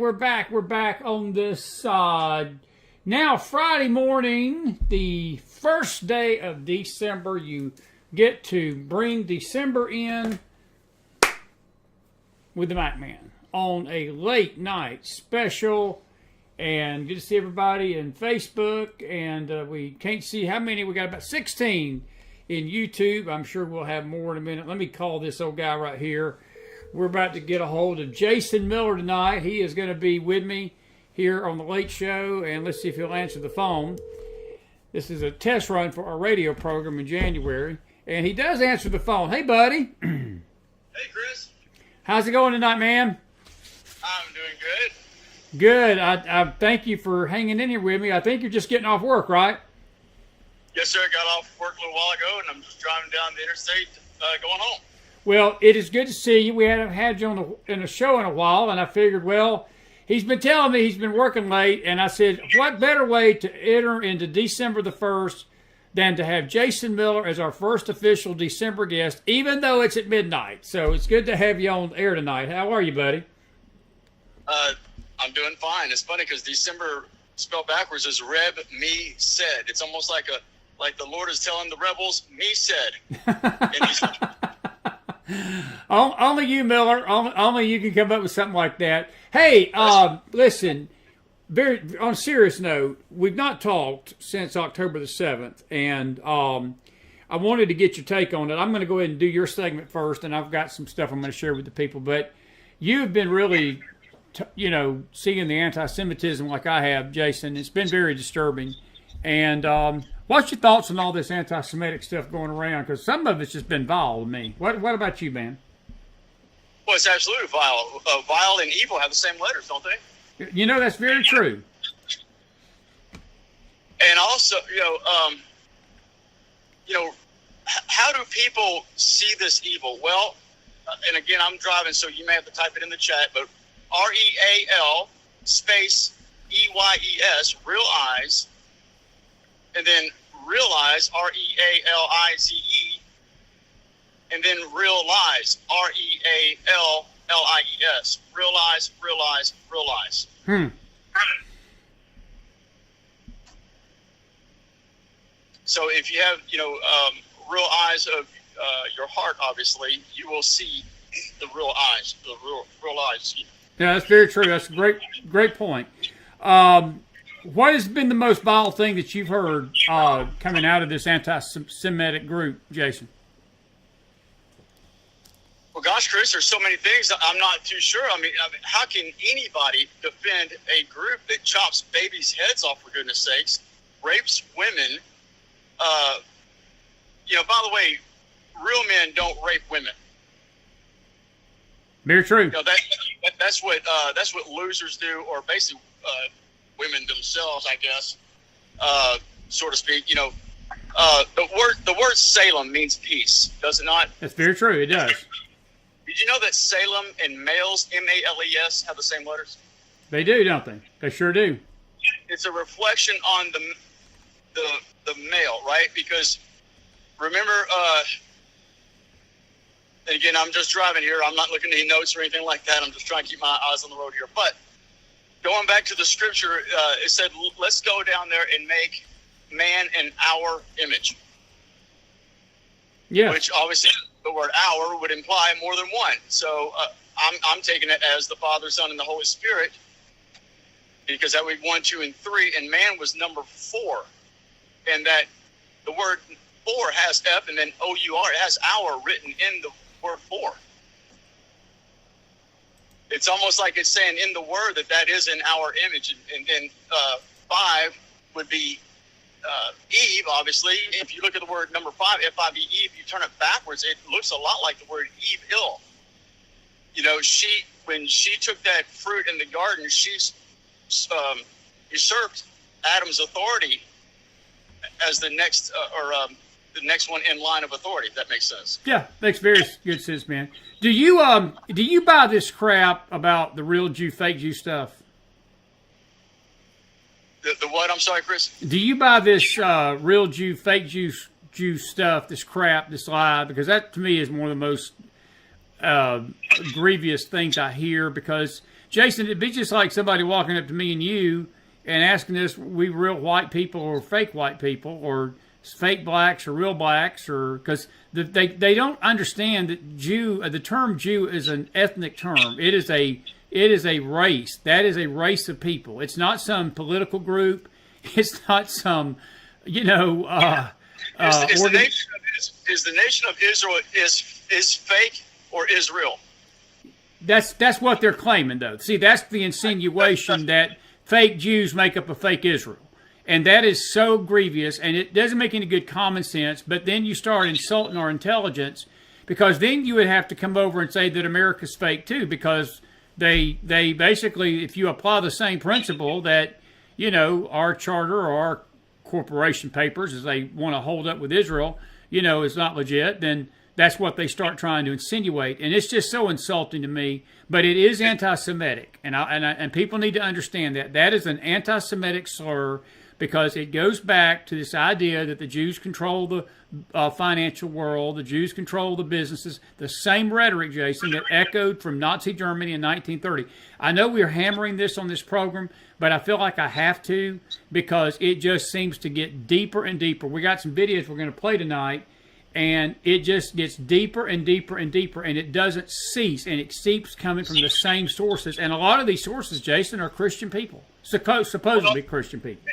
We're back on this now Friday morning, the first day of December. You get to bring December in with the McMan on a late night special, and good to see everybody in Facebook. And we can't see how many. We got about 16 in YouTube. I'm sure we'll have more in a minute. Let me call this old guy right here. We're about to get a hold of Jason Miller tonight. He is going to be with me here on the Late Show, and let's see if he'll answer the phone. This is a test run for our radio program in January, and he does answer the phone. Hey, buddy. Hey, Chris. How's it going tonight, man? I'm doing good. Good. I thank you for hanging in here with me. I think you're just getting off work, right? Yes, sir. Got off work a little while ago, and I'm just driving down the interstate going home. Well, it is good to see you. We haven't had you in a show in a while, and I figured, well, he's been telling me he's been working late, and I said, what better way to enter into December the 1st than to have Jason Miller as our first official December guest, even though it's at midnight. So it's good to have you on air tonight. How are you, buddy? I'm doing fine. It's funny because December spelled backwards is Reb Me Said. It's almost like the Lord is telling the rebels, Me said. Only you, Miller. Only you can come up with something like that. Hey, listen. On a serious note, we've not talked since October the 7th, and I wanted to get your take on it. I'm going to go ahead and do your segment first, and I've got some stuff I'm going to share with the people. But you've been really, seeing the anti-Semitism like I have, Jason. It's been very disturbing. And what's your thoughts on all this anti-Semitic stuff going around? Because some of it's just been vile to me. What about you, man? Well, it's absolutely vile. Vile and evil have the same letters, don't they? That's very true. And also, how do people see this evil? Well, and again, I'm driving, so you may have to type it in the chat, but REAL space EYES, real eyes, and then realize, REALIZE, and then real lies, REALLIES, realize, realize, realize. So if you have, real eyes of your heart, obviously, you will see the real eyes, the real eyes. Yeah, that's very true. That's a great point. What has been the most vile thing that you've heard coming out of this anti-Semitic group, Jason? Well, gosh, Chris, there's so many things I'm not too sure. I mean, how can anybody defend a group that chops babies' heads off, for goodness sakes, rapes women? By the way, real men don't rape women. Very true. That's what losers do, or basically women themselves, I guess, so to speak. The word Salem means peace, does it not? That's very true. It does. Did you know that Salem and males, MALES, have the same letters? They do, don't they? They sure do. It's a reflection on the male, right? Because remember, and again, I'm just driving here. I'm not looking at any notes or anything like that. I'm just trying to keep my eyes on the road here. But going back to the scripture, it said, let's go down there and make man in our image. Yeah. Which obviously the word "our" would imply more than one. So I'm taking it as the Father, Son, and the Holy Spirit, because that would be 1, 2, and 3, and man was number 4, and that the word "for" has F and then O-U-R. It has "our" written in the word "for." It's almost like it's saying in the word that is in our image, and then 5 would be Eve, obviously. If you look at the word number 5, F-I-V-E, if you turn it backwards, it looks a lot like the word evil. When she took that fruit in the garden, she usurped Adam's authority as the next, the next one in line of authority. If that makes sense. Yeah, makes very good sense, man. Do you buy this crap about the real Jew, fake Jew stuff? The what? I'm sorry, Chris? Do you buy this real Jew, fake Jew stuff, this crap, this lie? Because that, to me, is one of the most grievous things I hear, because Jason, it'd be just like somebody walking up to me and you and asking us, we real white people or fake white people or fake blacks or real blacks, or because they don't understand that the term Jew is an ethnic term. It is a race. That is a race of people. It's not some political group. It's not some, is the nation of Israel is fake or is real? That's what they're claiming, though. See, that's the insinuation that fake Jews make up a fake Israel. And that is so grievous, and it doesn't make any good common sense, but then you start insulting our intelligence, because then you would have to come over and say that America's fake, too, because they basically, if you apply the same principle that, our charter or our corporation papers, as they want to hold up with Israel, is not legit, then that's what they start trying to insinuate. And it's just so insulting to me. But it is anti-Semitic. And people need to understand that. That is an anti-Semitic slur, because it goes back to this idea that the Jews control the financial world, the Jews control the businesses, the same rhetoric, Jason, that echoed from Nazi Germany in 1930. I know we're hammering this on this program, but I feel like I have to, because it just seems to get deeper and deeper. We got some videos we're going to play tonight, and it just gets deeper and deeper and deeper, and it doesn't cease, and it keeps coming from the same sources. And a lot of these sources, Jason, are Christian people, supposedly Christian people.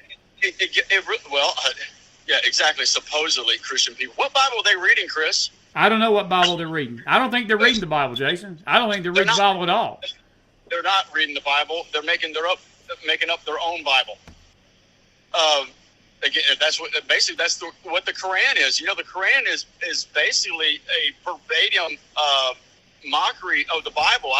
Yeah, exactly. Supposedly Christian people. What Bible are they reading, Chris? I don't know what Bible they're reading. I don't think they're reading the Bible, Jason. I don't think they're reading the Bible at all. They're not reading the Bible. They're making up their own Bible. Again, that's what what the Quran is. The Quran is basically a verbatim mockery of the Bible.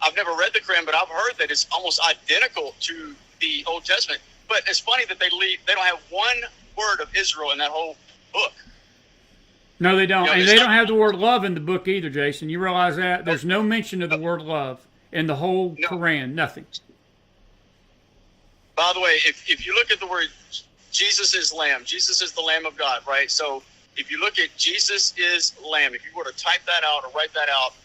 I've never read the Quran, but I've heard that it's almost identical to the Old Testament. But it's funny that they don't have one word of Israel in that whole book. No, they don't. And they don't have the word love in the book either, Jason. You realize that? There's no mention of the word love in the whole Quran. Nothing. By the way, if you look at the word Jesus is Lamb, Jesus is the Lamb of God, right? So if you look at Jesus is Lamb, if you were to type that out or write that out,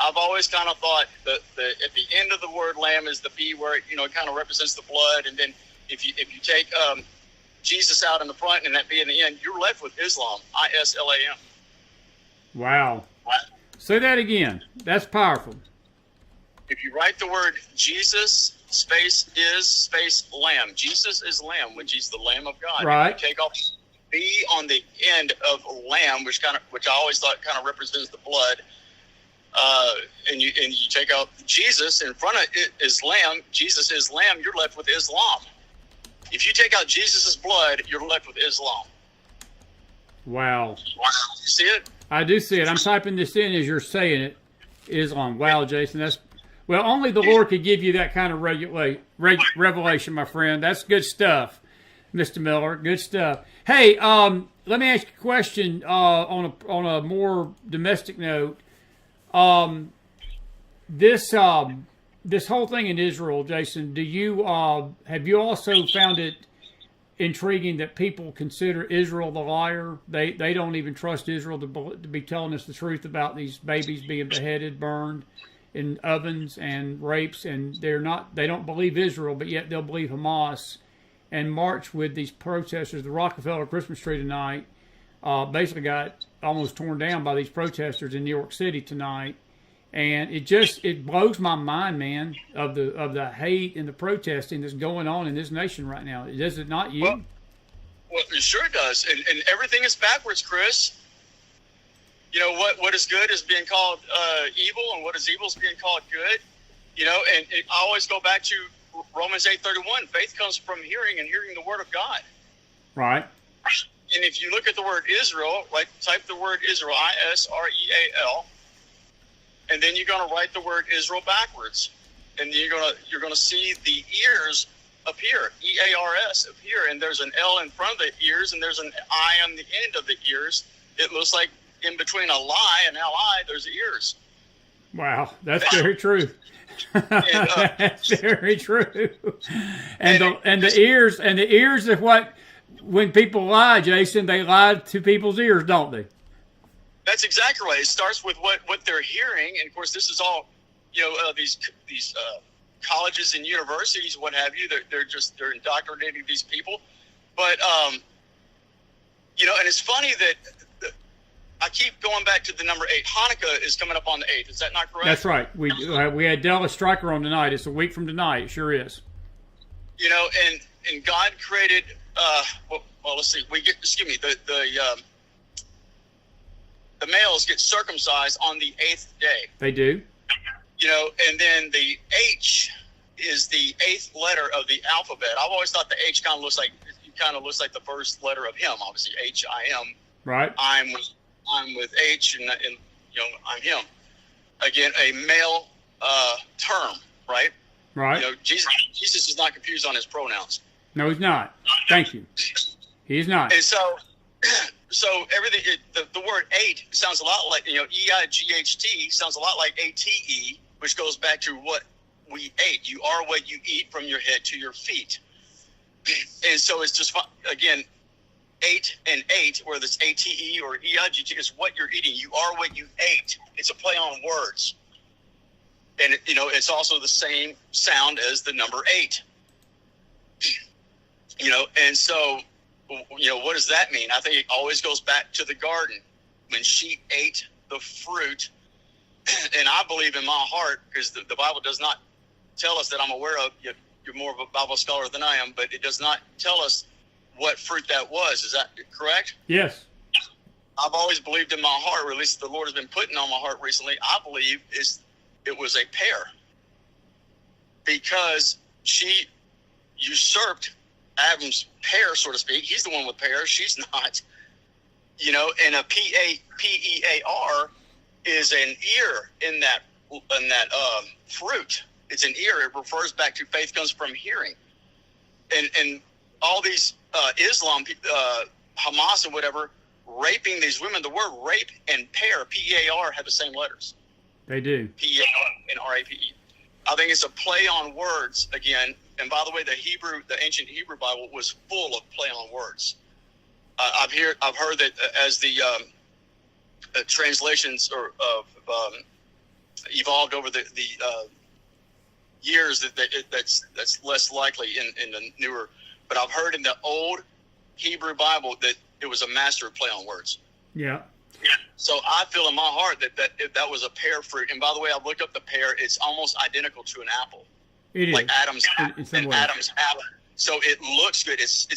I've always kind of thought that at the end of the word Lamb is the B, where it kind of represents the blood, and then if you take Jesus out in the front and that B in the end, you're left with Islam, ISLAM. Wow. Say that again. That's powerful. If you write the word Jesus space is space Lamb, Jesus is Lamb, which is the Lamb of God. Right. If you take off B on the end of Lamb, which I always thought kind of represents the blood, and you take out Jesus in front of it is Lamb, Jesus is Lamb, you're left with Islam. If you take out Jesus' blood, you're left with Islam. Wow. You see it? I do see it. I'm typing this in as you're saying it. Islam. Wow, Jason. Only the Lord could give you that kind of revelation, my friend. That's good stuff, Mr. Miller. Good stuff. Hey, let me ask you a question on a more domestic note. This whole thing in Israel, Jason, have you also found it intriguing that people consider Israel the liar? They don't even trust Israel to be telling us the truth about these babies being beheaded, burned in ovens, and rapes, and they don't believe Israel, but yet they'll believe Hamas, and march with these protesters. The Rockefeller Christmas tree tonight basically got almost torn down by these protesters in New York City tonight. And it blows my mind, man, of the hate and the protesting that's going on in this nation right now. Does it not, you? Well, it sure does. And everything is backwards, Chris. What is good is being called evil, and what is evil is being called good. And I always go back to Romans 8:31. Faith comes from hearing, and hearing the word of God. Right. And if you look at the word Israel, type the word Israel, ISREAL. And then you're going to write the word Israel backwards, and you're going to see the ears appear, EARS appear, and there's an L in front of the ears, and there's an I on the end of the ears. It looks like in between a lie and LI, there's ears. Wow, that's very true. That's very true. And the ears of what, when people lie, Jason, they lie to people's ears, don't they? That's exactly right. It starts with what they're hearing, and of course, this is all, these colleges and universities, what have you. They're indoctrinating these people. But, you know, and it's funny that I keep going back to the number 8. Hanukkah is coming up on the 8th. Is that not correct? That's right. We had Dallas Stryker on tonight. It's a week from tonight. It sure is. You know, and God created, well, let's see. The males get circumcised on the 8th day. They do. You know, and then the H is the 8th letter of the alphabet. I've always thought the H kind of looks like the first letter of him. Obviously, H-I-M. Right. I'm with H, and you know, I'm him. Again, a male term, right? Right. You know, Jesus is not confused on his pronouns. No, he's not. Thank you. He's not. And so everything, the word 8 sounds a lot like, you know, E-I-G-H-T sounds a lot like A-T-E, which goes back to what we ate. You are what you eat from your head to your feet. And so it's just, again, 8 and 8, whether it's A-T-E or E-I-G-T, is what you're eating. You are what you ate. It's a play on words. And, you know, it's also the same sound as the number 8. You know, and so, you know, what does that mean? I think it always goes back to the garden when she ate the fruit. And I believe in my heart, because the Bible does not tell us that I'm aware of. You're more of a Bible scholar than I am, but it does not tell us what fruit that was. Is that correct? Yes. I've always believed in my heart, or at least the Lord has been putting on my heart recently, I believe it was a pear. Because she usurped Adam's pear, so to speak. He's the one with pears. She's not. You know, and a P-E-A-R is an ear in that fruit. It's an ear. It refers back to faith comes from hearing. And all these Islam, Hamas or whatever, raping these women, the word rape and pear, P-E-A-R, have the same letters. They do. P-E-A-R and R-A-P-E. I think it's a play on words again. And by the way, the ancient Hebrew Bible was full of play on words. I've heard that as the translations evolved over the years, that's less likely in the newer. But I've heard in the old Hebrew Bible that it was a master of play on words. Yeah. So I feel in my heart that was a pear fruit. And by the way, I've looked up the pear. It's almost identical to an apple. It is. Like Adam's apple. So it looks good. It's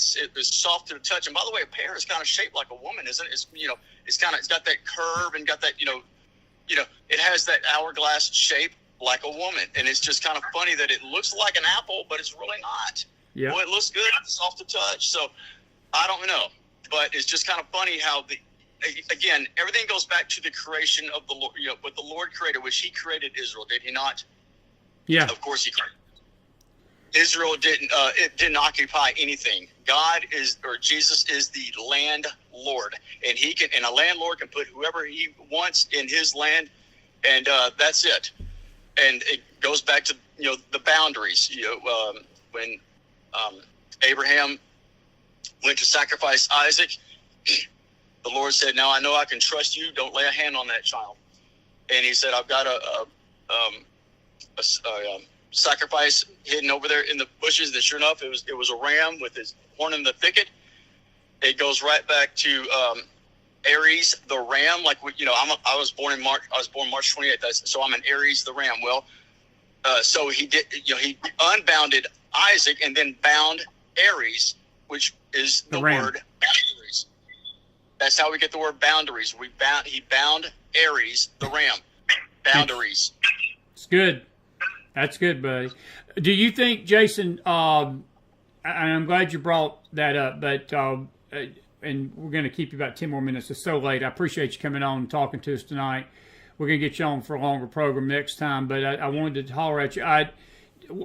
soft to the touch. And by the way, a pear is kind of shaped like a woman, isn't it? It's got that curve and got that, it has that hourglass shape like a woman. And it's just kind of funny that it looks like an apple, but it's really not. Yeah. Well, it looks good. It's soft to touch. So I don't know. But it's just kind of funny how again, everything goes back to the creation of the Lord, what the Lord created, which he created Israel, did he not? Yeah. Of course he created. Israel didn't occupy anything. Jesus is the landlord, and a landlord can put whoever he wants in his land, and that's it. And it goes back to the boundaries. When Abraham went to sacrifice Isaac, the Lord said, "Now I know I can trust you. Don't lay a hand on that child." And he said, "I've got a sacrifice hidden over there in the bushes." And sure enough, it was a ram with his horn in the thicket. It goes right back to Aries the ram. Like I was born March 28th, so I'm an Aries the ram. Well, so he did. He unbounded Isaac and then bound Aries, which is the word boundaries. That's how we get the word boundaries. He bound Aries the ram. Boundaries. It's good. That's good, buddy. Do you think, Jason, and I'm glad you brought that up, but and we're going to keep you about 10 more minutes. It's so late. I appreciate you coming on and talking to us tonight. We're going to get you on for a longer program next time, but I wanted to holler at you.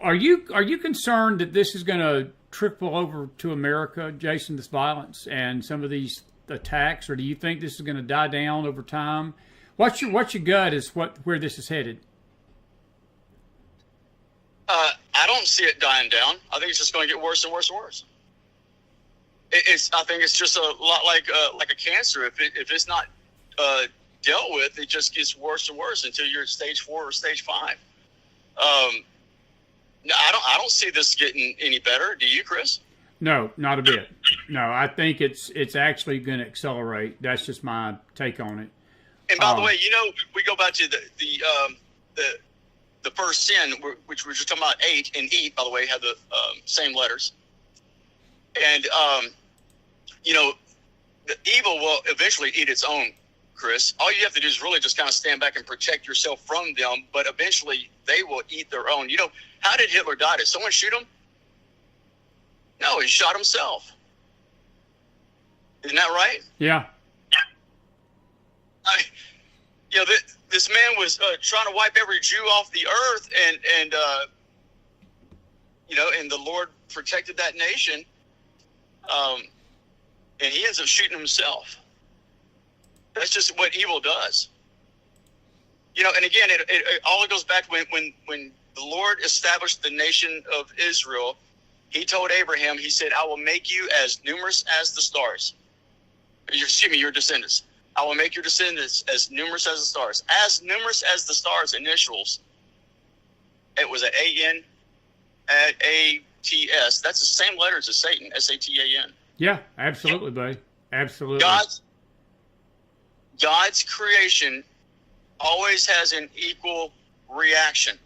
Are you concerned that this is going to trickle over to America, Jason, this violence and some of these attacks, or do you think this is going to die down over time? What's your gut is where this is headed? I don't see it dying down. I think it's just going to get worse and worse and worse. I think it's just a lot like a cancer. If it's not dealt with, it just gets worse and worse until you're at stage 4 or stage 5. No, I don't see this getting any better. Do you, Chris? No, not a bit. No, I think it's actually going to accelerate. That's just my take on it. And by the way, we go back to the first sin, which we're just talking about, ate, and eat, by the way, have the same letters. And, the evil will eventually eat its own, Chris. All you have to do is really just kind of stand back and protect yourself from them, but eventually they will eat their own. How did Hitler die? Did someone shoot him? No, he shot himself. Isn't that right? Yeah. This man was trying to wipe every Jew off the earth, and the Lord protected that nation, and he ends up shooting himself. That's just what evil does. And again, it all goes back to when the Lord established the nation of Israel. He told Abraham, he said, I will make you as numerous as the stars. Your descendants. I will make your descendants as numerous as the stars. As numerous as the stars, initials. It was an A-N-A-T-S. That's the same letters as Satan, S-A-T-A-N. Yeah, absolutely, buddy. Absolutely. God's creation always has an equal reaction.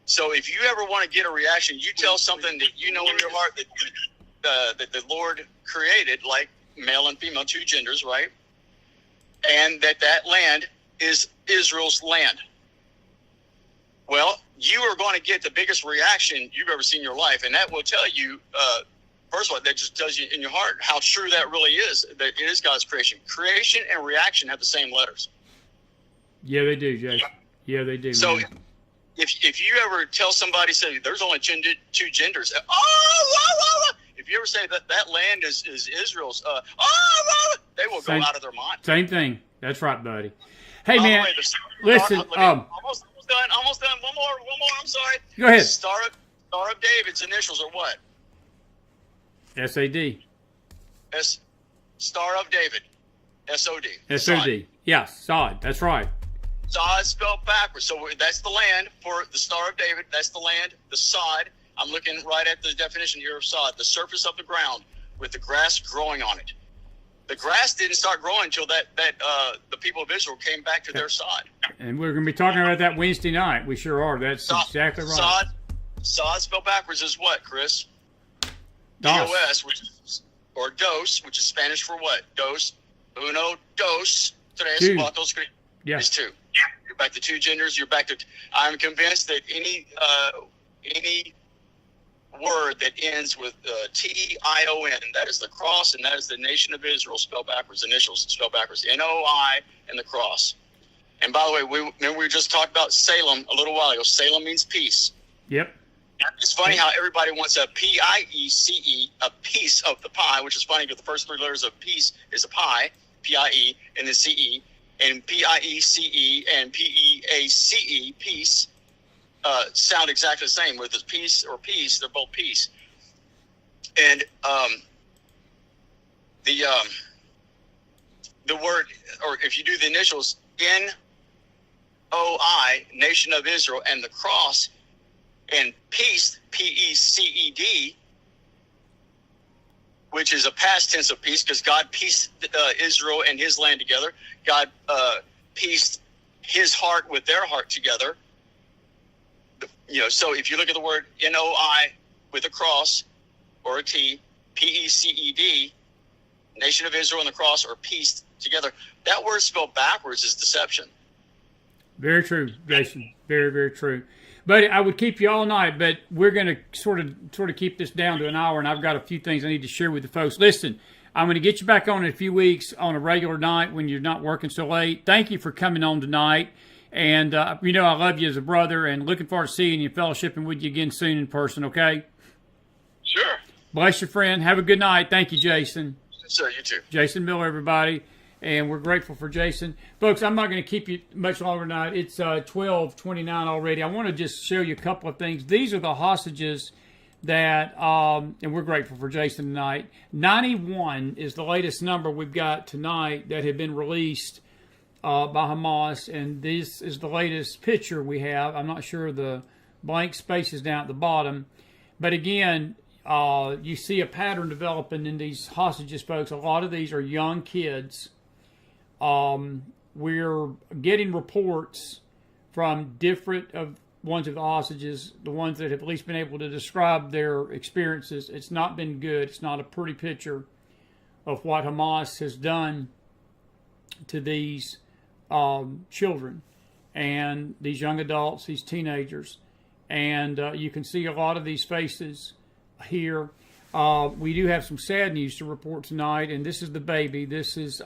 So if you ever want to get a reaction, you tell something that you know in your heart that the Lord created, like male and female, two genders, right? And that land is Israel's land. Well, you are going to get the biggest reaction you've ever seen in your life, and that will tell you, first of all, that just tells you in your heart how true that really is, that it is God's creation. Creation and reaction have the same letters. Yeah, they do, Jay. Yeah, they do. So man. If you ever tell somebody, say, there's only two genders, if you ever say that land is Israel's, they will go out of their mind. Same thing. That's right, buddy. Hey, man, listen. Almost done. One more. I'm sorry. Go ahead. Star of David's initials are what? S-A-D. Star of David. S-O-D. S-O-D. Yeah, Sod. That's right. Sod spelled backwards. So that's the land for the Star of David. That's the land, the sod. I'm looking right at the definition here of sod. The surface of the ground with the grass growing on it. The grass didn't start growing until the people of Israel came back to their sod. And we're going to be talking about that Wednesday night. We sure are. That's exactly right. Sod spelled backwards is what, Chris? Dos. Or dos, which is Spanish for what? Dos. Uno, dos, tres, two. Cuatro, Yeah. Is two. You're back to two genders. You're back to. I'm convinced that any word that ends with T-I-O-N, that is the cross, and that is the nation of Israel spelled backwards. Initials spelled backwards. N-O-I and the cross. And by the way, we just talked about Salem a little while ago. Salem means peace. Yep. It's funny how everybody wants a P-I-E-C-E, a piece of the pie, which is funny because the first three letters of peace is a pie, P-I-E, and then C-E. And P-I-E-C-E and P-E-A-C-E, peace, sound exactly the same. Whether it's peace or peace, they're both peace. And the word, or if you do the initials, N-O-I, Nation of Israel, and the cross, and peace, P-E-C-E-D, which is a past tense of peace, because God pieced Israel and his land together. God pieced his heart with their heart together. So if you look at the word N-O-I with a cross or a T, P-E-C-E-D, Nation of Israel and the cross, or pieced together, that word spelled backwards is deception. Very true, Jason. Very, very true. Buddy, I would keep you all night, but we're going to sort of keep this down to an hour, and I've got a few things I need to share with the folks. Listen, I'm going to get you back on in a few weeks on a regular night when you're not working so late. Thank you for coming on tonight, and I love you as a brother, and looking forward to seeing you, fellowshipping with you again soon in person, okay? Sure. Bless your friend. Have a good night. Thank you, Jason. Sir, you too. Jason Miller, everybody. And we're grateful for Jason. Folks, I'm not going to keep you much longer tonight. It's 12:29 already. I want to just show you a couple of things. These are the hostages that, and we're grateful for Jason tonight. 91 is the latest number we've got tonight that have been released by Hamas. And this is the latest picture we have. I'm not sure the blank spaces down at the bottom. But again, you see a pattern developing in these hostages, folks. A lot of these are young kids. We're getting reports from different ones of the hostages, the ones that have at least been able to describe their experiences. It's not been good. It's not a pretty picture of what Hamas has done to these children and these young adults, these teenagers. And you can see a lot of these faces here. We do have some sad news to report tonight, and this is the baby. This is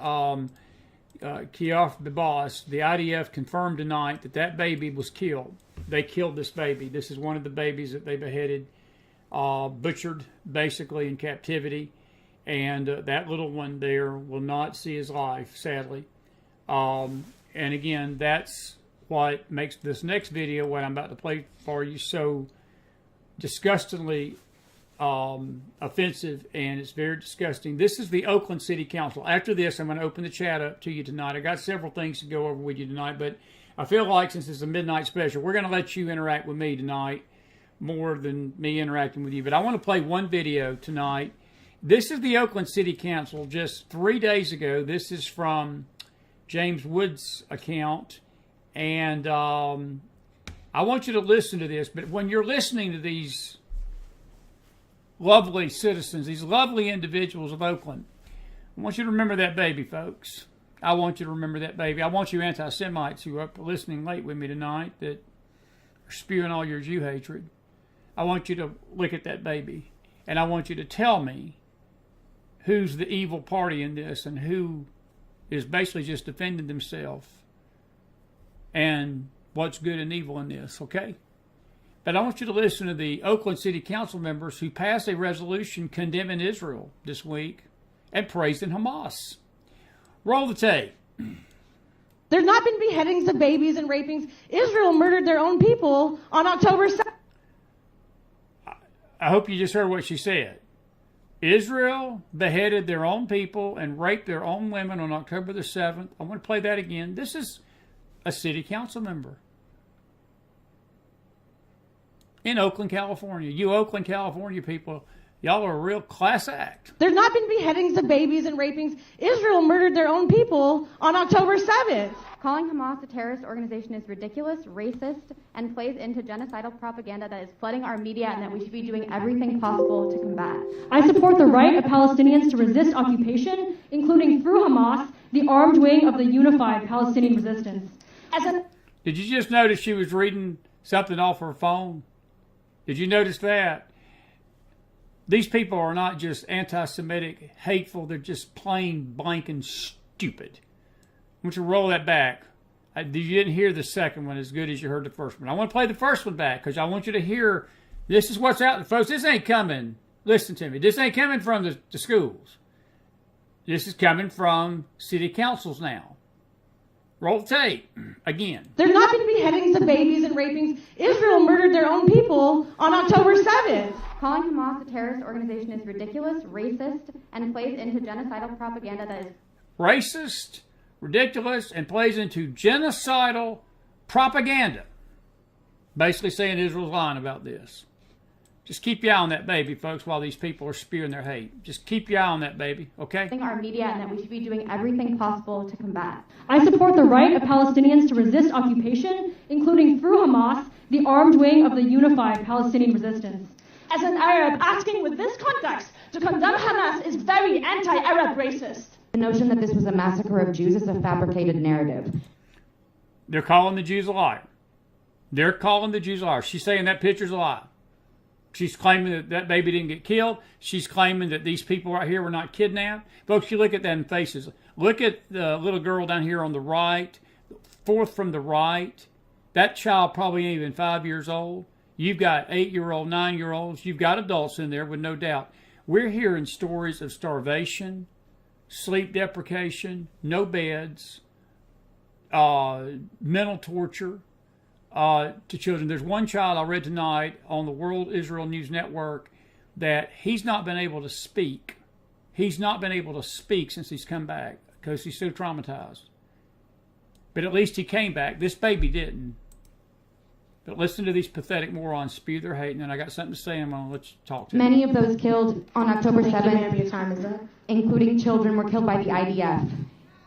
Kiev, the boss. The IDF confirmed tonight that baby was killed. They killed this baby. This is one of the babies that they beheaded, butchered basically in captivity. And that little one there will not see his life, sadly. And again, that's what makes this next video, what I'm about to play for you, so disgustingly offensive, and it's very disgusting. This is the Oakland City Council. After this, I'm going to open the chat up to you tonight. I got several things to go over with you tonight, but I feel like since it's a midnight special, we're going to let you interact with me tonight more than me interacting with you. But I want to play one video tonight. This is the Oakland City Council just 3 days ago. This is from James Wood's account, and I want you to listen to this. But when you're listening to these lovely citizens, these lovely individuals of Oakland, I want you to remember that baby, folks. I want you to remember that baby. I want you anti-Semites who are up listening late with me tonight that are spewing all your Jew hatred. I want you to look at that baby, and I want you to tell me who's the evil party in this and who is basically just defending themselves and what's good and evil in this, okay? But I want you to listen to the Oakland City Council members who passed a resolution condemning Israel this week and praising Hamas. Roll the tape. There's not been beheadings of babies and rapings. Israel murdered their own people on October 7th. I hope you just heard what she said. Israel beheaded their own people and raped their own women on October the 7th. I want to play that again. This is a city council member in Oakland, California. You Oakland, California people, y'all are a real class act. There's not been beheadings of babies and rapings. Israel murdered their own people on October 7th. Calling Hamas a terrorist organization is ridiculous, racist, and plays into genocidal propaganda that is flooding our media and that we should be doing everything possible to combat. I support the right of Palestinians to resist occupation, including through Hamas, the armed wing of the unified Palestinian resistance. Did you just notice she was reading something off her phone? Did you notice that? These people are not just anti-Semitic, hateful, they're just plain blank and stupid. I want you to roll that back. You didn't hear the second one as good as you heard the first one. I want to play the first one back because I want you to hear, this is what's out there. Folks, this ain't coming, listen to me, this ain't coming from the schools. This is coming from city councils now. Roll the tape again. There's not been beheadings of babies and rapings. Israel murdered their own people on October 7th. Calling Hamas a terrorist organization is ridiculous, racist, and plays into genocidal propaganda that is racist, ridiculous, and plays into genocidal propaganda. Basically saying Israel's lying about this. Just keep your eye on that baby, folks, while these people are spewing their hate. Just keep your eye on that baby, okay? our media and that we should be doing everything possible to combat. I support the right of Palestinians to resist occupation, including through Hamas, the armed wing of the unified Palestinian resistance. As an Arab, asking with this context to condemn Hamas is very anti-Arab racist. The notion that this was a massacre of Jews is a fabricated narrative. They're calling the Jews a liar. They're calling the Jews a liar. She's saying that picture's a lie. She's claiming that baby didn't get killed. She's claiming that these people right here were not kidnapped. Folks, you look at them faces. Look at the little girl down here on the right, fourth from the right. That child probably ain't even 5 years old. You've got 8-year-old, 9-year-olds. You've got adults in there with no doubt. We're hearing stories of starvation, sleep deprivation, no beds, mental torture to children. There's one child I read tonight on the World Israel News Network that he's not been able to speak. He's not been able to speak since he's come back because he's so traumatized. But at least he came back. This baby didn't. But listen to these pathetic morons spew their hate, and then I got something to say, and I'm going to let you talk to Many of those killed on October Thank you, 7th, ma'am. Your time is up. including children, were killed by the IDF.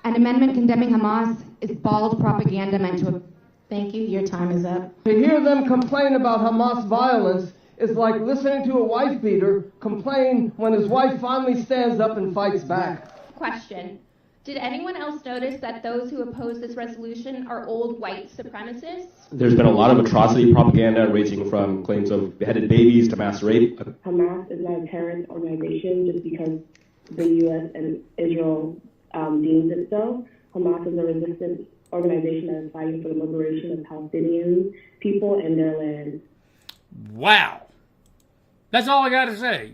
An amendment condemning Hamas is bald propaganda meant to... Thank you. Your time is up. To hear them complain about Hamas violence is like listening to a wife beater complain when his wife finally stands up and fights back. Question. Did anyone else notice that those who oppose this resolution are old white supremacists? There's been a lot of atrocity propaganda ranging from claims of beheaded babies to mass rape. Hamas is not a terrorist organization just because the U.S. and Israel deems it so. Hamas is a resistance organization that is fighting for the liberation of Palestinian people and their land. Wow. That's all I got to say.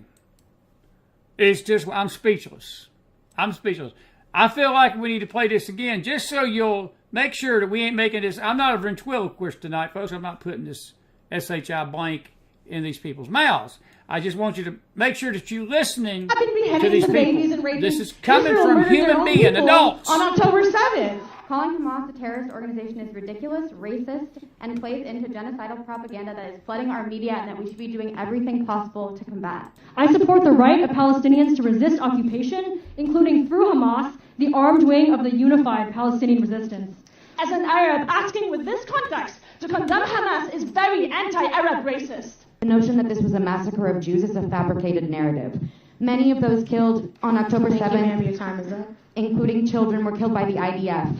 It's just, I'm speechless. I'm speechless. I feel like we need to play this again just so you'll make sure that we ain't making this. I'm not a ventriloquist tonight, folks. I'm not putting this SHI blank in these people's mouths. I just want you to make sure that you're listening I've been to beheading these some people. babies and raping. This is coming Israel from murdered their human own beings, people adults. on October 7th. Calling Hamas a terrorist organization is ridiculous, racist, and plays into genocidal propaganda that is flooding our media and that we should be doing everything possible to combat. I support the right of Palestinians to resist occupation, including through Hamas, the armed wing of the unified Palestinian resistance. As an Arab, asking with this context to condemn Hamas is very anti-Arab racist. The notion that this was a massacre of Jews is a fabricated narrative. Many of those killed on October Thank you, 7th, ma'am. Your time is up. including children, were killed by the IDF.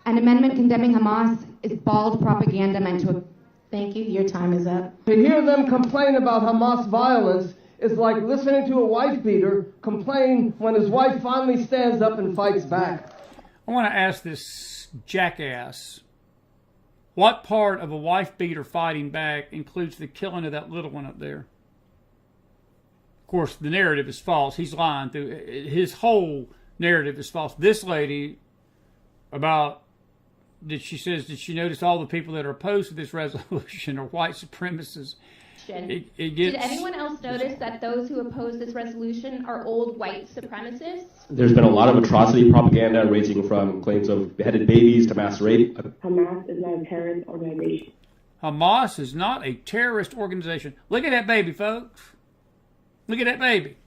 An amendment condemning Hamas is bald propaganda meant to... Thank you. Your time is up. To hear them complain about Hamas violence is like listening to a wife beater complain when his wife finally stands up and fights back. I want to ask this jackass, what part of a wife beater fighting back includes the killing of that little one up there? Of course, the narrative is false. He's lying through his whole narrative is false. This lady about did she notice all the people that are opposed to this resolution are white supremacists? It gets, Did anyone else notice that those who oppose this resolution are old white supremacists? There's been a lot of atrocity propaganda ranging from claims of beheaded babies to mass rape. Hamas is not a terrorist organization. Hamas is not a terrorist organization. Look at that baby, folks. Look at that baby.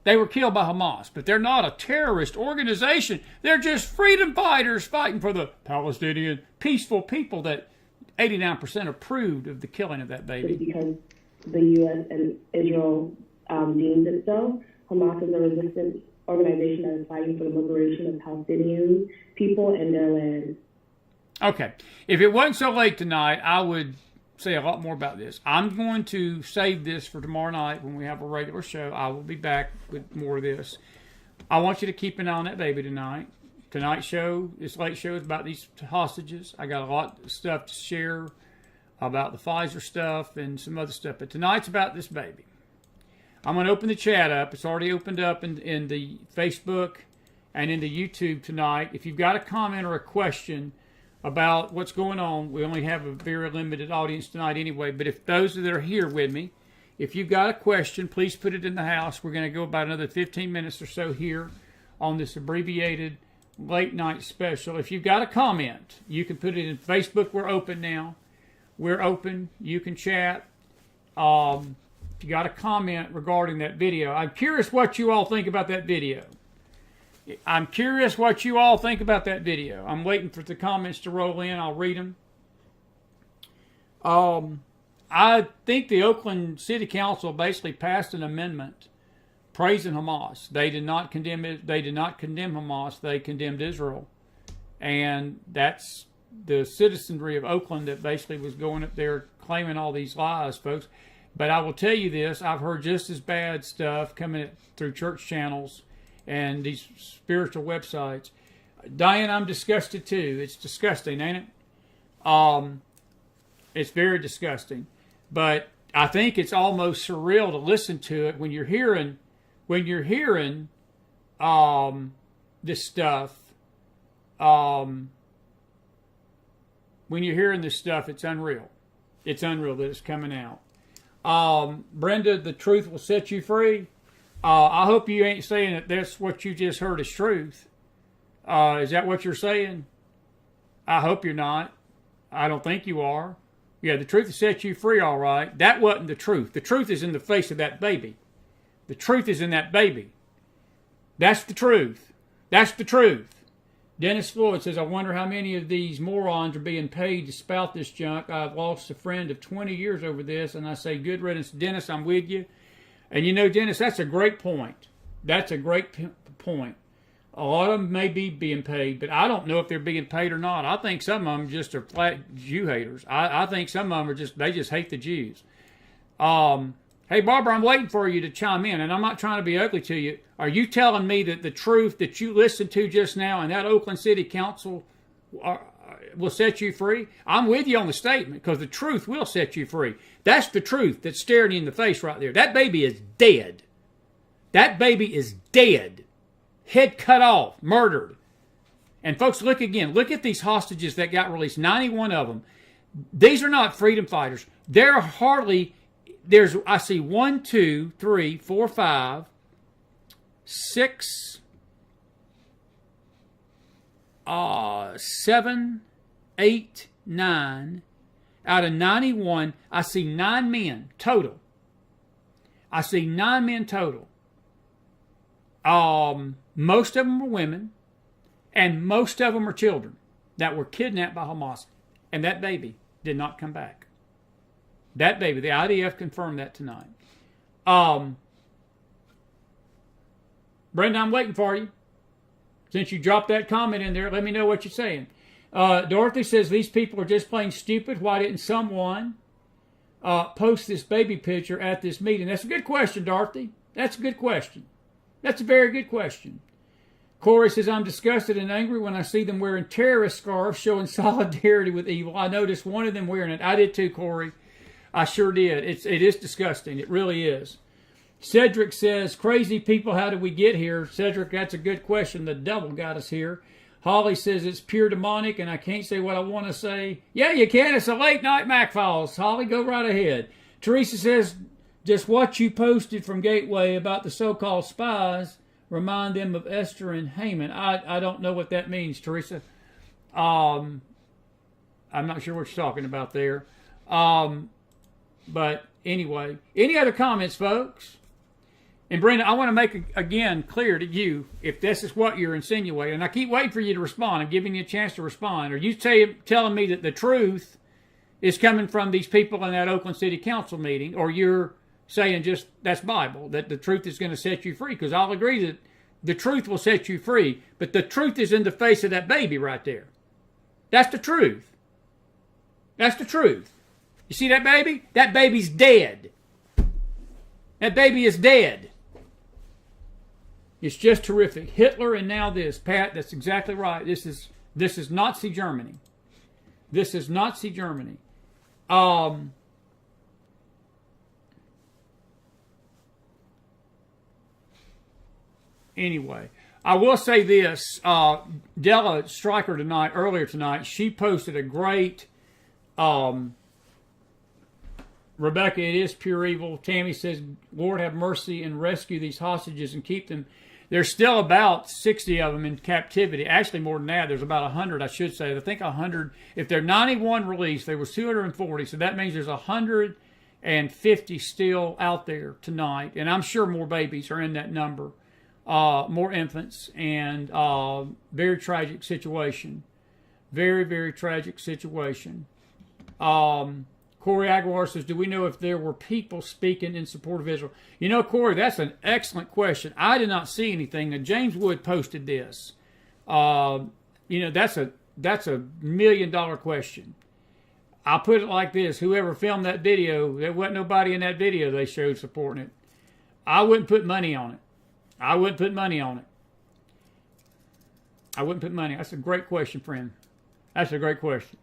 They were killed by Hamas, but they're not a terrorist organization. They're just freedom fighters fighting for the Palestinian peaceful people that 89% approved of the killing of that baby. Just because the U.S. and Israel deems it so. Hamas is a resistance organization that is fighting for the liberation of Palestinian people and their land. Okay. If it wasn't so late tonight, I would say a lot more about this. I'm going to save this for tomorrow night when we have a regular show. I will be back with more of this. I want you to keep an eye on that baby tonight. Tonight's show, this late show, is about these hostages. I got a lot of stuff to share about the Pfizer stuff and some other stuff, but tonight's about this baby. I'm going to open the chat up. It's already opened up in the Facebook and in the YouTube tonight. If you've got a comment or a question about what's going on, we only have a very limited audience tonight anyway, but if those that are here with me, if you've got a question, please put it in the house. We're going to go about another 15 minutes or so here on this abbreviated late night special. If you've got a comment, you can put it in Facebook. We're open now. We're open. You can chat. If you got a comment regarding that video, I'm curious what you all think about that video. I'm curious what you all think about that video. I'm waiting for the comments to roll in. I'll read them. I think the Oakland City Council basically passed an amendment praising Hamas. They did not condemn it. They did not condemn Hamas. They condemned Israel, and that's the citizenry of Oakland that basically was going up there claiming all these lies, folks. But I will tell you this: I've heard just as bad stuff coming through church channels and these spiritual websites. Diane, I'm disgusted too. It's disgusting, ain't it? It's very disgusting. But I think it's almost surreal to listen to it when you're hearing this stuff. When you're hearing this stuff, it's unreal. It's unreal that it's coming out. Brenda, the truth will set you free. I hope you ain't saying that that's what you just heard is truth. Is that what you're saying? I hope you're not. I don't think you are. Yeah, the truth will set you free, all right. That wasn't the truth. The truth is in the face of that baby. The truth is in that baby. That's the truth. That's the truth. Dennis Floyd says, I wonder how many of these morons are being paid to spout this junk. I've lost a friend of 20 years over this, and I say, good riddance. Dennis, I'm with you. And you know, Dennis, that's a great point. That's a great point. A lot of them may be being paid, but I don't know if they're being paid or not. I think some of them just are flat Jew haters. I think some of them are they just hate the Jews. Hey, Barbara, I'm waiting for you to chime in, and I'm not trying to be ugly to you. Are you telling me that the truth that you listened to just now in that Oakland City Council will set you free? I'm with you on the statement, because the truth will set you free. That's the truth that's staring you in the face right there. That baby is dead. That baby is dead. Head cut off, murdered. And folks, look again. Look at these hostages that got released, 91 of them. These are not freedom fighters. They're hardly... I see 1, 2, 3, 4, 5, 6, 7, 8, 9. Out of 91, I see 9 men total. I see 9 men total. Most of them were women, and most of them are children that were kidnapped by Hamas. And that baby did not come back. That baby, the IDF confirmed that tonight. Brenda, I'm waiting for you. Since you dropped that comment in there, let me know what you're saying. Dorothy says, these people are just plain stupid. Why didn't someone post this baby picture at this meeting? That's a good question, Dorothy. That's a good question. That's a very good question. Corey says, I'm disgusted and angry when I see them wearing terrorist scarves showing solidarity with evil. I noticed one of them wearing it. I did too, Corey. I sure did. It is disgusting. It really is. Cedric says, crazy people, how did we get here? Cedric, that's a good question. The devil got us here. Holly says it's pure demonic, and I can't say what I want to say. Yeah, you can. It's a late night McFiles. Holly, go right ahead. Teresa says, just what you posted from Gateway about the so-called spies remind them of Esther and Haman. I don't know what that means, Teresa. I'm not sure what you're talking about there. But anyway, any other comments, folks? And Brenda, I want to make again clear to you if this is what you're insinuating. And I keep waiting for you to respond. I'm giving you a chance to respond. Are you telling me that the truth is coming from these people in that Oakland City Council meeting, or you're saying just that's Bible, that the truth is going to set you free? Because I'll agree that the truth will set you free, but the truth is in the face of that baby right there. That's the truth. That's the truth. You see that baby? That baby's dead. That baby is dead. It's just terrific. Hitler and now this. Pat, that's exactly right. This is Nazi Germany. This is Nazi Germany. Anyway, I will say this. Della Stryker earlier tonight, she posted a great... Rebecca, it is pure evil. Tammy says, Lord have mercy and rescue these hostages and keep them. There's still about 60 of them in captivity. Actually, more than that. There's about 100, I should say. I think 100. If they're 91 released, there was 240. So that means there's 150 still out there tonight. And I'm sure more babies are in that number. More infants. And very tragic situation. Very, very tragic situation. Corey Aguilar says, do we know if there were people speaking in support of Israel? You know, Corey, that's an excellent question. I did not see anything. Now, James Wood posted this. That's a $1 million question. I'll put it like this. Whoever filmed that video, there wasn't nobody in that video they showed supporting it. I wouldn't put money on it. I wouldn't put money on it. I wouldn't put money. That's a great question, friend. That's a great question.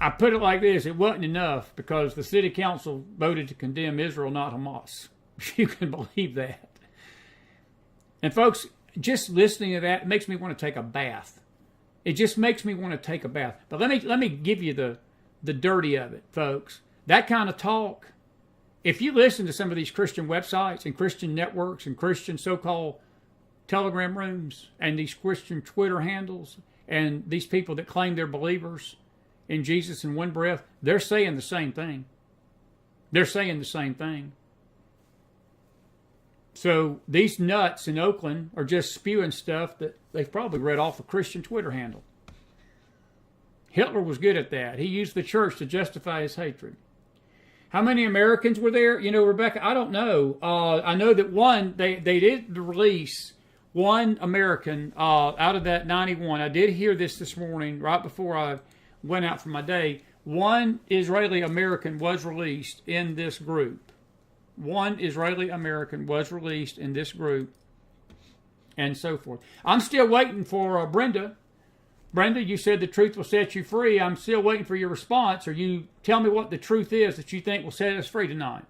I put it like this, it wasn't enough because the city council voted to condemn Israel, not Hamas. You can believe that. And folks, just listening to that makes me want to take a bath. It just makes me want to take a bath. But let me give you the dirty of it, folks. That kind of talk, if you listen to some of these Christian websites and Christian networks and Christian so-called Telegram rooms and these Christian Twitter handles and these people that claim they're believers, in Jesus in one breath, they're saying the same thing. They're saying the same thing. So these nuts in Oakland are just spewing stuff that they've probably read off a Christian Twitter handle. Hitler was good at that. He used the church to justify his hatred. How many Americans were there? You know, Rebecca, I don't know. I know that one, they did release one American out of that 91. I did hear this morning, right before I went out for my day. One Israeli American was released in this group. One Israeli American was released in this group, and so forth. I'm still waiting for Brenda. Brenda, you said the truth will set you free. I'm still waiting for your response, or you tell me what the truth is that you think will set us free tonight.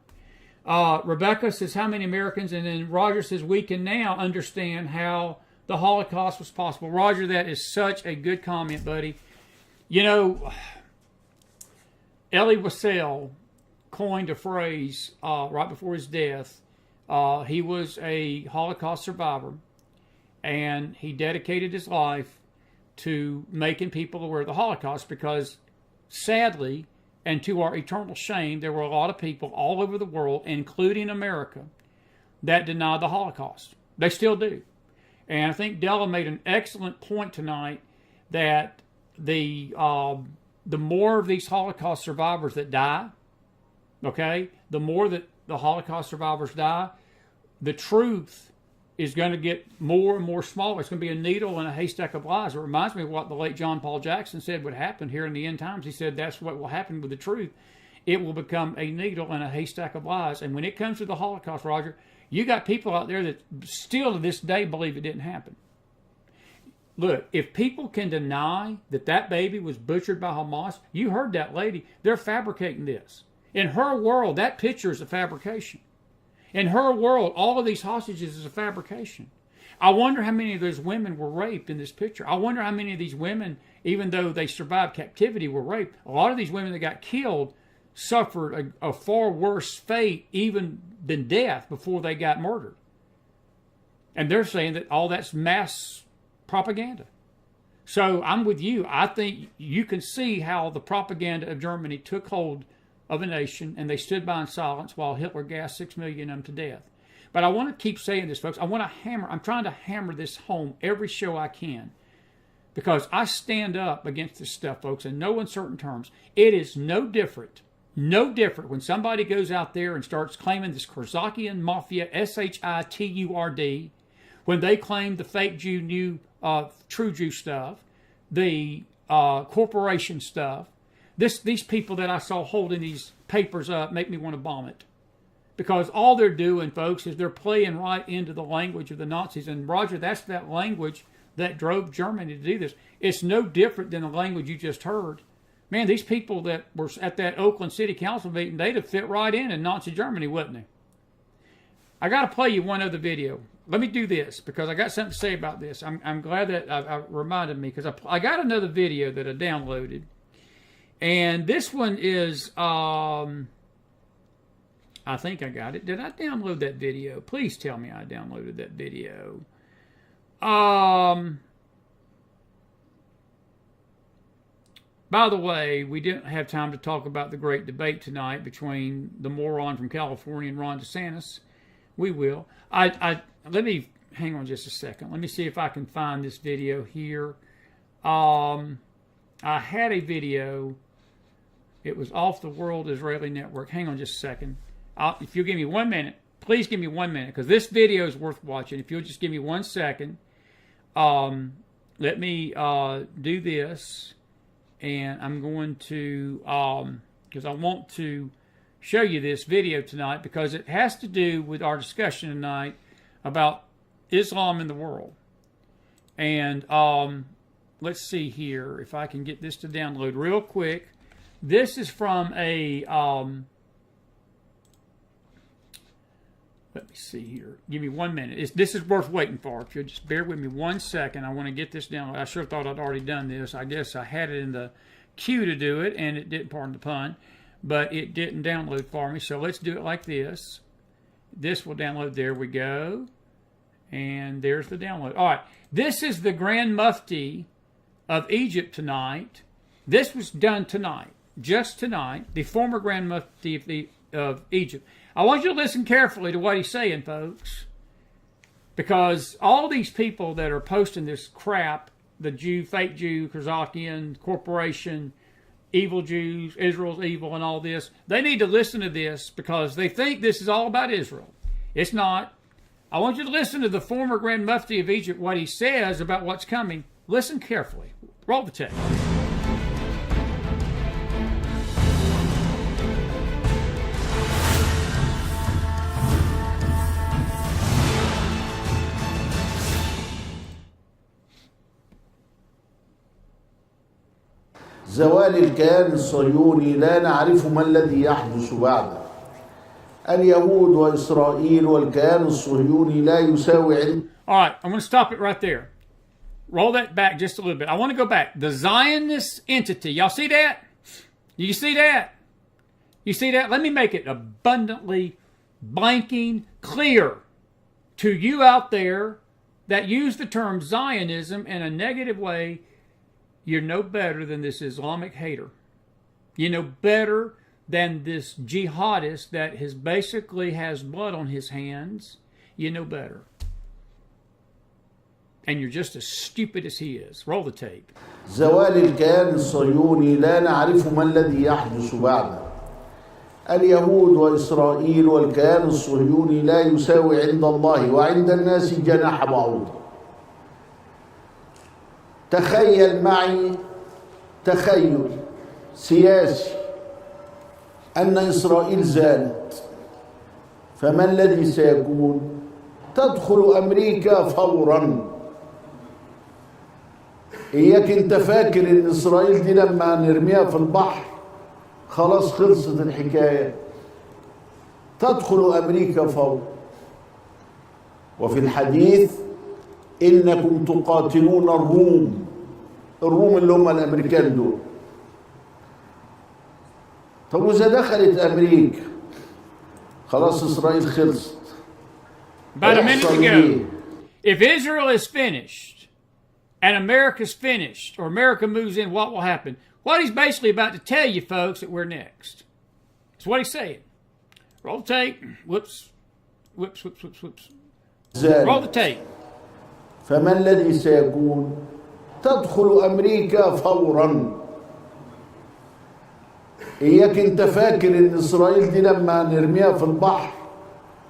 Rebecca says, how many Americans? And then Roger says, we can now understand how the Holocaust was possible. Roger, that is such a good comment, buddy. You know, Elie Wiesel coined a phrase right before his death. He was a Holocaust survivor, and he dedicated his life to making people aware of the Holocaust because, sadly, and to our eternal shame, there were a lot of people all over the world, including America, that denied the Holocaust. They still do. And I think Della made an excellent point tonight that the more of these Holocaust survivors that die, okay, the more that the Holocaust survivors die, the truth is going to get more and more smaller. It's going to be a needle in a haystack of lies. It reminds me of what the late John Paul Jackson said would happen here in the end times. He said that's what will happen with the truth. It will become a needle in a haystack of lies. And when it comes to the Holocaust, Roger, you got people out there that still to this day believe it didn't happen. Look, if people can deny that that baby was butchered by Hamas, you heard that lady, they're fabricating this. In her world, that picture is a fabrication. In her world, all of these hostages is a fabrication. I wonder how many of those women were raped in this picture. I wonder how many of these women, even though they survived captivity, were raped. A lot of these women that got killed suffered a far worse fate even than death before they got murdered. And they're saying that all that's mass propaganda. So I'm with you. I think you can see how the propaganda of Germany took hold of a nation, and they stood by in silence while Hitler gassed 6 million of them to death. But I want to keep saying this, folks. I'm trying to hammer this home every show I can, because I stand up against this stuff, folks, in no uncertain terms. It is no different when somebody goes out there and starts claiming this Korzakian Mafia, SHITURD, when they claim the fake Jew, new true Jew stuff, the corporation stuff. These people that I saw holding these papers up make me want to vomit. Because all they're doing, folks, is they're playing right into the language of the Nazis. And Roger, that's that language that drove Germany to do this. It's no different than the language you just heard. Man, these people that were at that Oakland City Council meeting, they'd have fit right in Nazi Germany, wouldn't they? I got to play you one other video. Let me do this, because I got something to say about this. I'm glad that I reminded me, because I got another video that I downloaded. And this one is, I think I got it. Did I download that video? Please tell me I downloaded that video. By the way, we didn't have time to talk about the great debate tonight between the moron from California and Ron DeSantis. We will. Let me, hang on just a second. Let me see if I can find this video here. I had a video. It was off the World Israeli Network. Hang on just a second. If you'll give me 1 minute, please give me 1 minute, because this video is worth watching. If you'll just give me 1 second, let me do this, and I'm going to, because I want to show you this video tonight, because it has to do with our discussion tonight about Islam in the world. And let's see here if I can get this to download real quick. This is from a, let me see here. Give me 1 minute. This is worth waiting for. If you'll just bear with me 1 second. I want to get this down. I sure thought I'd already done this. I guess I had it in the queue to do it, and it didn't, pardon the pun, but it didn't download for me. So let's do it like this. This will download. There we go. And there's the download. All right. This is the Grand Mufti of Egypt tonight, This was done tonight, just tonight, the former Grand Mufti of Egypt. I want you to listen carefully to what he's saying, folks, because all these people that are posting this crap, the Jew, fake Jew, Kazakian Corporation, evil Jews, Israel's evil and all this, they need to listen to this because they think this is all about Israel. It's not. I want you to listen to the former Grand Mufti of Egypt, what he says about what's coming. Listen carefully. Roll the tape. زوال الكيان الصهيوني لا نعرف ما الذي يحدث بعده. اليهود وإسرائيل والكيان الصهيوني لا يساوي. All right, I'm going to stop it right there. Roll that back just a little bit. I want to go back. The Zionist entity. Y'all see that? You see that? You see that? Let me make it abundantly blanking clear to you out there that use the term Zionism in a negative way. You're no better than this Islamic hater. You're no better than this jihadist that basically has blood on his hands. You're no better. And you're just as stupid as he is. Roll the tape. زوال الكيان الصهيوني لا نعرف ما الذي يحدث بعده. اليهود وإسرائيل والكيان الصهيوني لا يساوي عند الله وعند الناس جناح بعوضة. تخيل معي تخيل سياسي أن إسرائيل زالت، فما الذي سيكون؟ تدخل أمريكا فورا. إياك أنت فاكر إن إسرائيل دي لما نرميها في البحر خلاص خلصت الحكاية. تدخل أمريكا فورا. وفي الحديث إنكم تقاتلون الروم اللي هم الأمريكان دول. طب وإذا دخلت أمريكا خلاص إسرائيل خلصت. About a minute ago, if Israel is finished and America's finished, or America moves in, what will happen? What he's basically about to tell you, folks, that we're next. That's what he's saying. Roll the tape. Whoops. Whoops. Roll the tape. فما الذي سيكون؟ تدخل أمريكا فورا. إياك أنت فاكر إن إسرائيل دي لما نرميها في البحر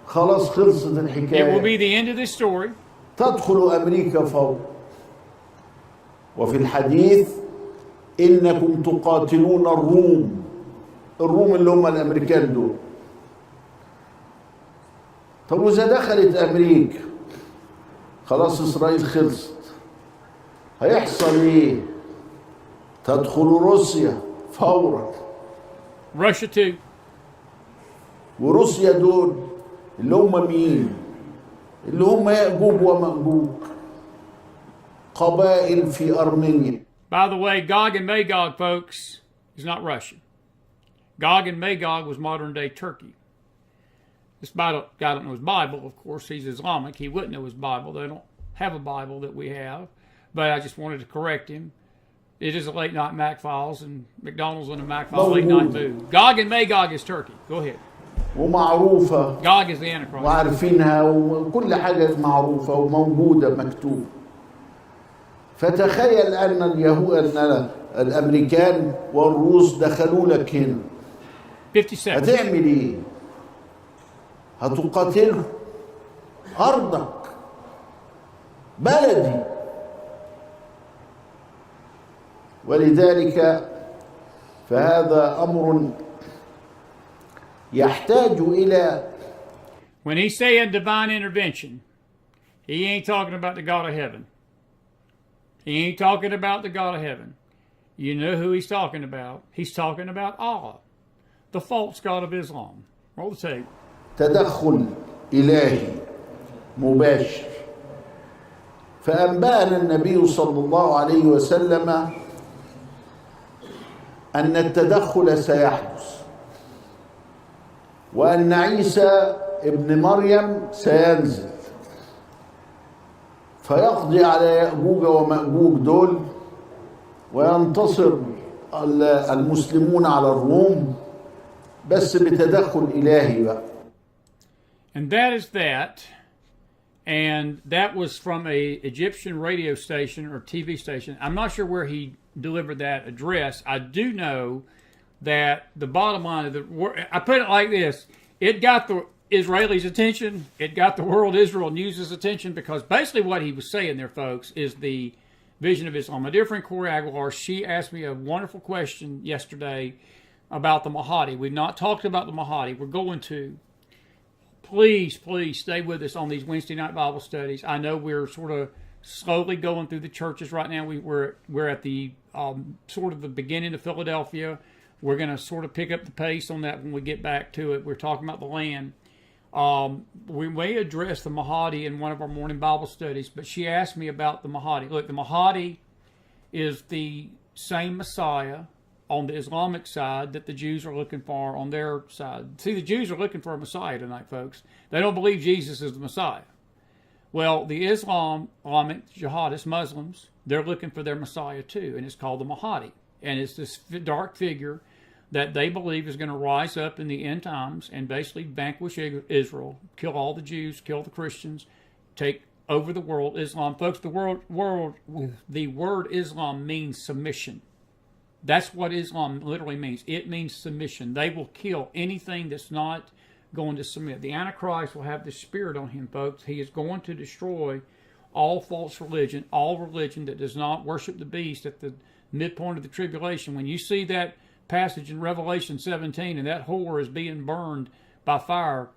خلاص خلصت الحكاية. It will be the end of this story. تدخل أمريكا فورا. وفي الحديث إنكم تقاتلون الروم اللي هم الأمريكان دول. طب وإذا دخلت أمريكا خلاص إسرائيل خلصت. هيحصل إيه؟ تدخل روسيا فورا. Russia too. وروسيا دول اللي هم مين؟ اللي هم يأجوج ومأجوج. قبائل في أرمينيا. By the way, Gog and Magog, folks, is not Russian. Gog and Magog was modern-day Turkey. This guy don't know his Bible. Of course, he's Islamic. He wouldn't know his Bible. They don't have a Bible that we have. But I just wanted to correct him. It is a late-night McFiles, and McDonald's and a McFiles late-night food. Gog and Magog is Turkey. Go ahead. ومعروفة. Gog is the Antichrist. وعارفينها وكل حاجة معروفة وموجودة مكتوب. فتخيل أن أن الأمريكان والروس دخلوا لك هنا. 57. هتعمل إيه؟ هتقاتلهم. أرضك. بلدي. ولذلك فهذا أمر يحتاج إلى. When he's saying divine intervention, he ain't talking about the God of heaven. He ain't talking about the God of heaven. You know who he's talking about. He's talking about Allah, the false God of Islam. Roll the tape. تدخل إلهي مباشر. فأنبأنا النبي صلى الله عليه وسلم أن التدخل سيحدث وأن عيسى ابن مريم سينزل فيقضي على يأجوج ومأجوج دول وينتصر المسلمون على الروم بس بتدخل إلهي بقى. And that is that. And that was from a Egyptian radio station or TV station. I'm not sure where he delivered that address. I do know that the bottom line of I put it like this. It got the Israelis' attention. It got the World Israel News' attention, because basically what he was saying there, folks, is the vision of Islam. My dear friend Corey Aguilar, she asked me a wonderful question yesterday about the Mahdi. We've not talked about the Mahdi. We're going to. Please stay with us on these Wednesday night Bible studies. I know we're sort of slowly going through the churches right now. We're at the sort of the beginning of Philadelphia. We're going to sort of pick up the pace on that when we get back to it. We're talking about the land. We may address the Mahdi in one of our morning Bible studies, but she asked me about the Mahdi. Look, the Mahdi is the same Messiah on the Islamic side that the Jews are looking for on their side. See, the Jews are looking for a Messiah tonight, folks. They don't believe Jesus is the Messiah. Well, the Islamic jihadists, Muslims, they're looking for their Messiah too, and it's called the Mahdi. And it's this dark figure that they believe is going to rise up in the end times and basically vanquish Israel, kill all the Jews, kill the Christians, take over the world. Islam, folks, the word Islam means submission. That's what Islam literally means. It means submission. They will kill anything that's not going to submit. The Antichrist will have the spirit on him, folks. He is going to destroy all false religion, all religion that does not worship the beast at the midpoint of the tribulation. When you see that passage in Revelation 17 and that whore is being burned by fire,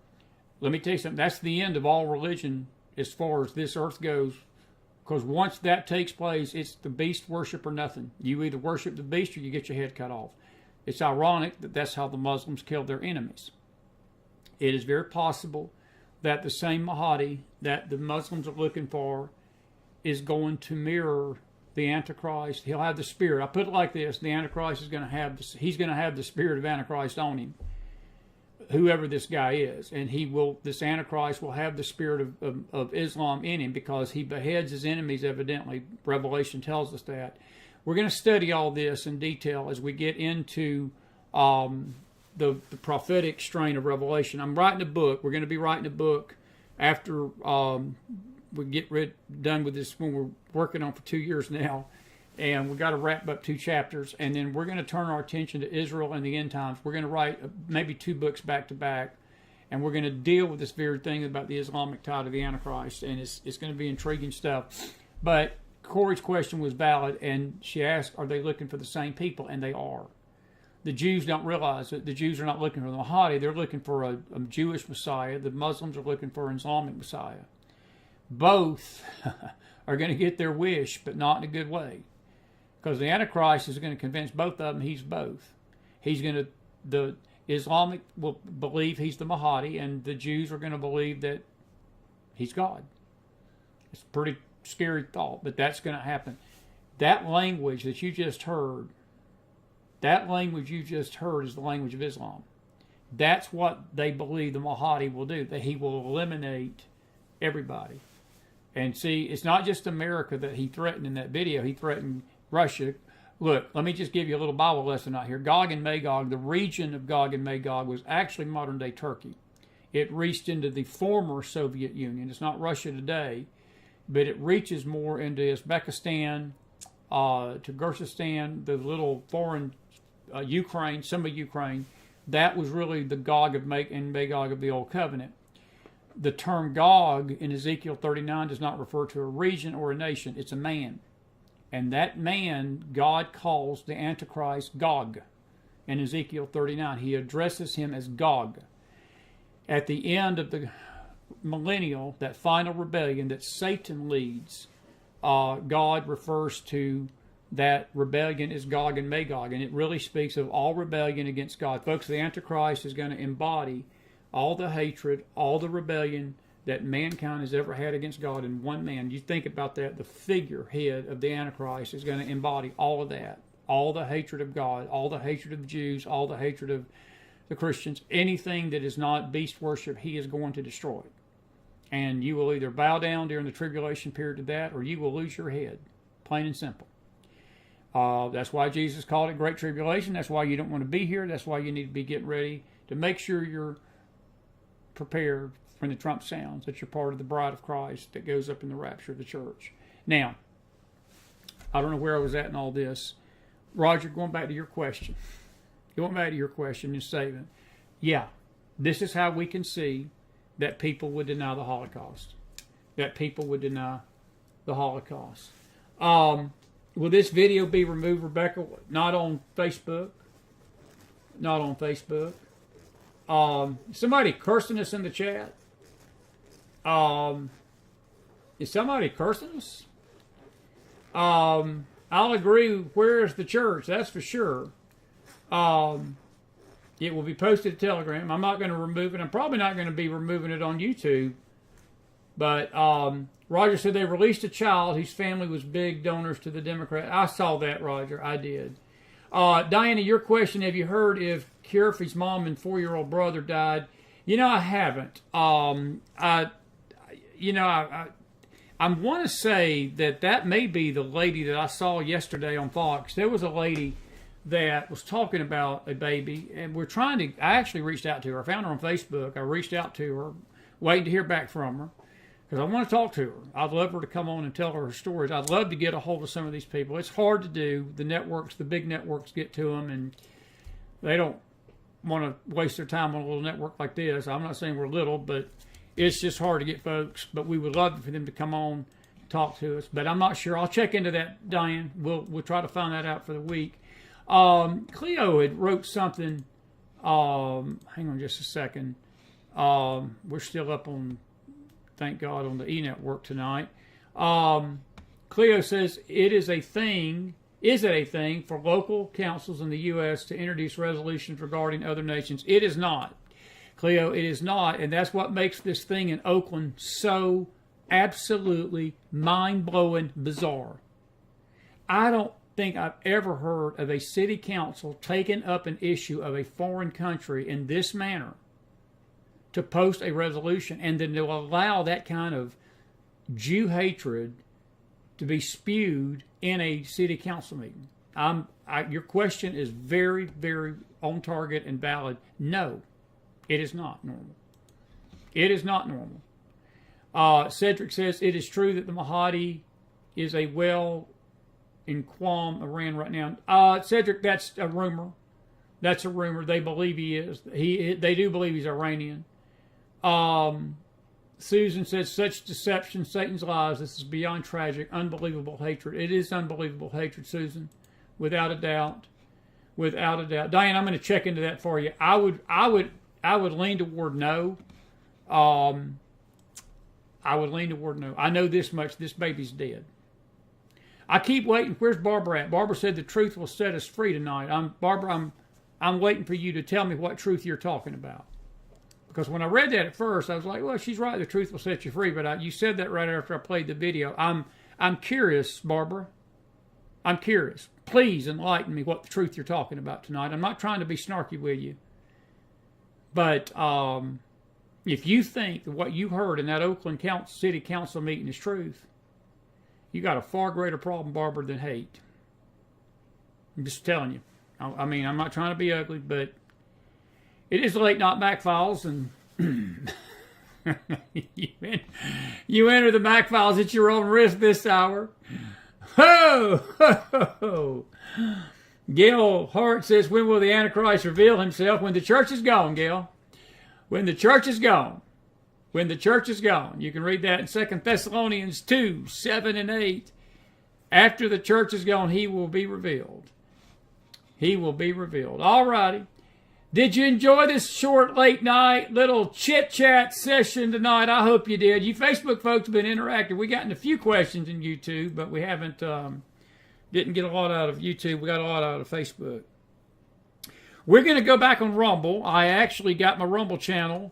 let me tell you something. That's the end of all religion as far as this earth goes. Because once that takes place, it's the beast worship or nothing. You either worship the beast or you get your head cut off. It's ironic that that's how the Muslims kill their enemies. It is very possible that the same Mahdi that the Muslims are looking for is going to mirror the Antichrist. He'll have the spirit. I put it like this: the Antichrist is going to have the spirit of Antichrist on him, whoever this guy is, and this Antichrist will have the spirit of Islam in him, because he beheads his enemies, evidently. Revelation tells us that. We're going to study all this in detail as we get into the prophetic strain of Revelation. I'm writing a book. We're going to be writing a book after we get done with this one we're working on for 2 years now. And we've got to wrap up 2 chapters, and then we're going to turn our attention to Israel and the end times. We're going to write maybe 2 books back to back, and we're going to deal with this very thing about the Islamic tide of the Antichrist, and it's going to be intriguing stuff. But Corey's question was valid, and she asked, are they looking for the same people? And they are. The Jews don't realize it. The Jews are not looking for the Mahdi. They're looking for a Jewish Messiah. The Muslims are looking for an Islamic Messiah. Both are going to get their wish, but not in a good way. Because the Antichrist is going to convince both of them he's both. The Islamic will believe he's the Mahdi, and the Jews are going to believe that he's God. It's a pretty scary thought, but that's going to happen. That language that you just heard, is the language of Islam. That's what they believe the Mahdi will do, that he will eliminate everybody. And see, it's not just America that he threatened in that video. He threatened Russia. Look, let me just give you a little Bible lesson out here. Gog and Magog, the region of Gog and Magog, was actually modern-day Turkey. It reached into the former Soviet Union. It's not Russia today, but it reaches more into Uzbekistan, Kyrgyzstan, the little foreign Ukraine, some of Ukraine. That was really the Gog and Magog of the Old Covenant. The term Gog in Ezekiel 39 does not refer to a region or a nation. It's a man. And that man, God calls the Antichrist Gog in Ezekiel 39. He addresses him as Gog. At the end of the millennial, that final rebellion that Satan leads, God refers to that rebellion as Gog and Magog. And it really speaks of all rebellion against God. Folks, the Antichrist is going to embody all the hatred, all the rebellion that mankind has ever had against God in one man. You think about that, the figurehead of the Antichrist is going to embody all of that. All the hatred of God, all the hatred of the Jews, all the hatred of the Christians. Anything that is not beast worship, he is going to destroy. And you will either bow down during the tribulation period to that, or you will lose your head. Plain and simple. That's why Jesus called it Great Tribulation. That's why you don't want to be here. That's why you need to be getting ready to make sure you're prepared when the trump sounds, that you're part of the bride of Christ that goes up in the rapture of the church. Now, I don't know where I was at in all this. Roger, going back to your question. Going back to your question and statement. Yeah, this is how we can see that people would deny the Holocaust. That people would deny the Holocaust. Will this video be removed, Rebecca? Not on Facebook. Not on Facebook. Somebody cursing us in the chat. Is somebody cursing us? I'll agree. Where's the church? That's for sure. It will be posted to Telegram. I'm not going to remove it. I'm probably not going to be removing it on YouTube. But Roger said they released a child whose family was big donors to the Democrat. I saw that, Roger. I did. Diana, your question, have you heard if Kierfe's mom and 4-year-old brother died? I haven't. I want to say that may be the lady that I saw yesterday on Fox. There was a lady that was talking about a baby, and I actually reached out to her. I found her on Facebook. I reached out to her, waiting to hear back from her, because I want to talk to her. I'd love her to come on and tell her stories. I'd love to get a hold of some of these people. It's hard to do. The networks, the big networks get to them, and they don't want to waste their time on a little network like this. I'm not saying we're little, but it's just hard to get folks. But we would love for them to come on and talk to us. But I'm not sure. I'll check into that, Diane. We'll try to find that out for the week. Cleo had wrote something. Hang on just a second. We're still up on, thank God, on the E-Network tonight. Cleo says, is it a thing for local councils in the U.S. to introduce resolutions regarding other nations? It is not. Cleo, it is not. And that's what makes this thing in Oakland so absolutely mind-blowing bizarre. I don't think I've ever heard of a city council taking up an issue of a foreign country in this manner to post a resolution and then to allow that kind of Jew hatred to be spewed in a city council meeting. Your question is very, very on target and valid. No, it is not normal. It is not normal. Cedric says, it is true that the Mahdi is a in Qom, Iran right now. Cedric, that's a rumor. That's a rumor. They believe he is. They do believe he's Iranian. Susan says, such deception, Satan's lies. This is beyond tragic, unbelievable hatred. It is unbelievable hatred, Susan, without a doubt. Without a doubt. Diane, I'm going to check into that for you. I would lean toward no. I would lean toward no. I know this much. This baby's dead. I keep waiting. Where's Barbara at? Barbara said the truth will set us free tonight. Barbara, I'm waiting for you to tell me what truth you're talking about. Because when I read that at first, I was like, well, she's right. The truth will set you free. But you said that right after I played the video. I'm curious, Barbara. I'm curious. Please enlighten me what the truth you're talking about tonight. I'm not trying to be snarky with you. But if you think that what you heard in that Oakland City Council meeting is truth, you got a far greater problem, Barbara, than hate. I'm just telling you. I mean, I'm not trying to be ugly, but it is late night McFiles, and you enter the McFiles at your own risk this hour. Ho! Ho! Ho! Gail Hart says, when will the Antichrist reveal himself? When the church is gone, Gail. When the church is gone. When the church is gone. You can read that in 2 Thessalonians 2, 7 and 8. After the church is gone, he will be revealed. He will be revealed. All righty. Did you enjoy this short late night little chit-chat session tonight? I hope you did. You Facebook folks have been interactive. We gotten a few questions in YouTube, but we haven't, didn't get a lot out of YouTube. We got a lot out of Facebook. We're going to go back on Rumble. I actually got my Rumble channel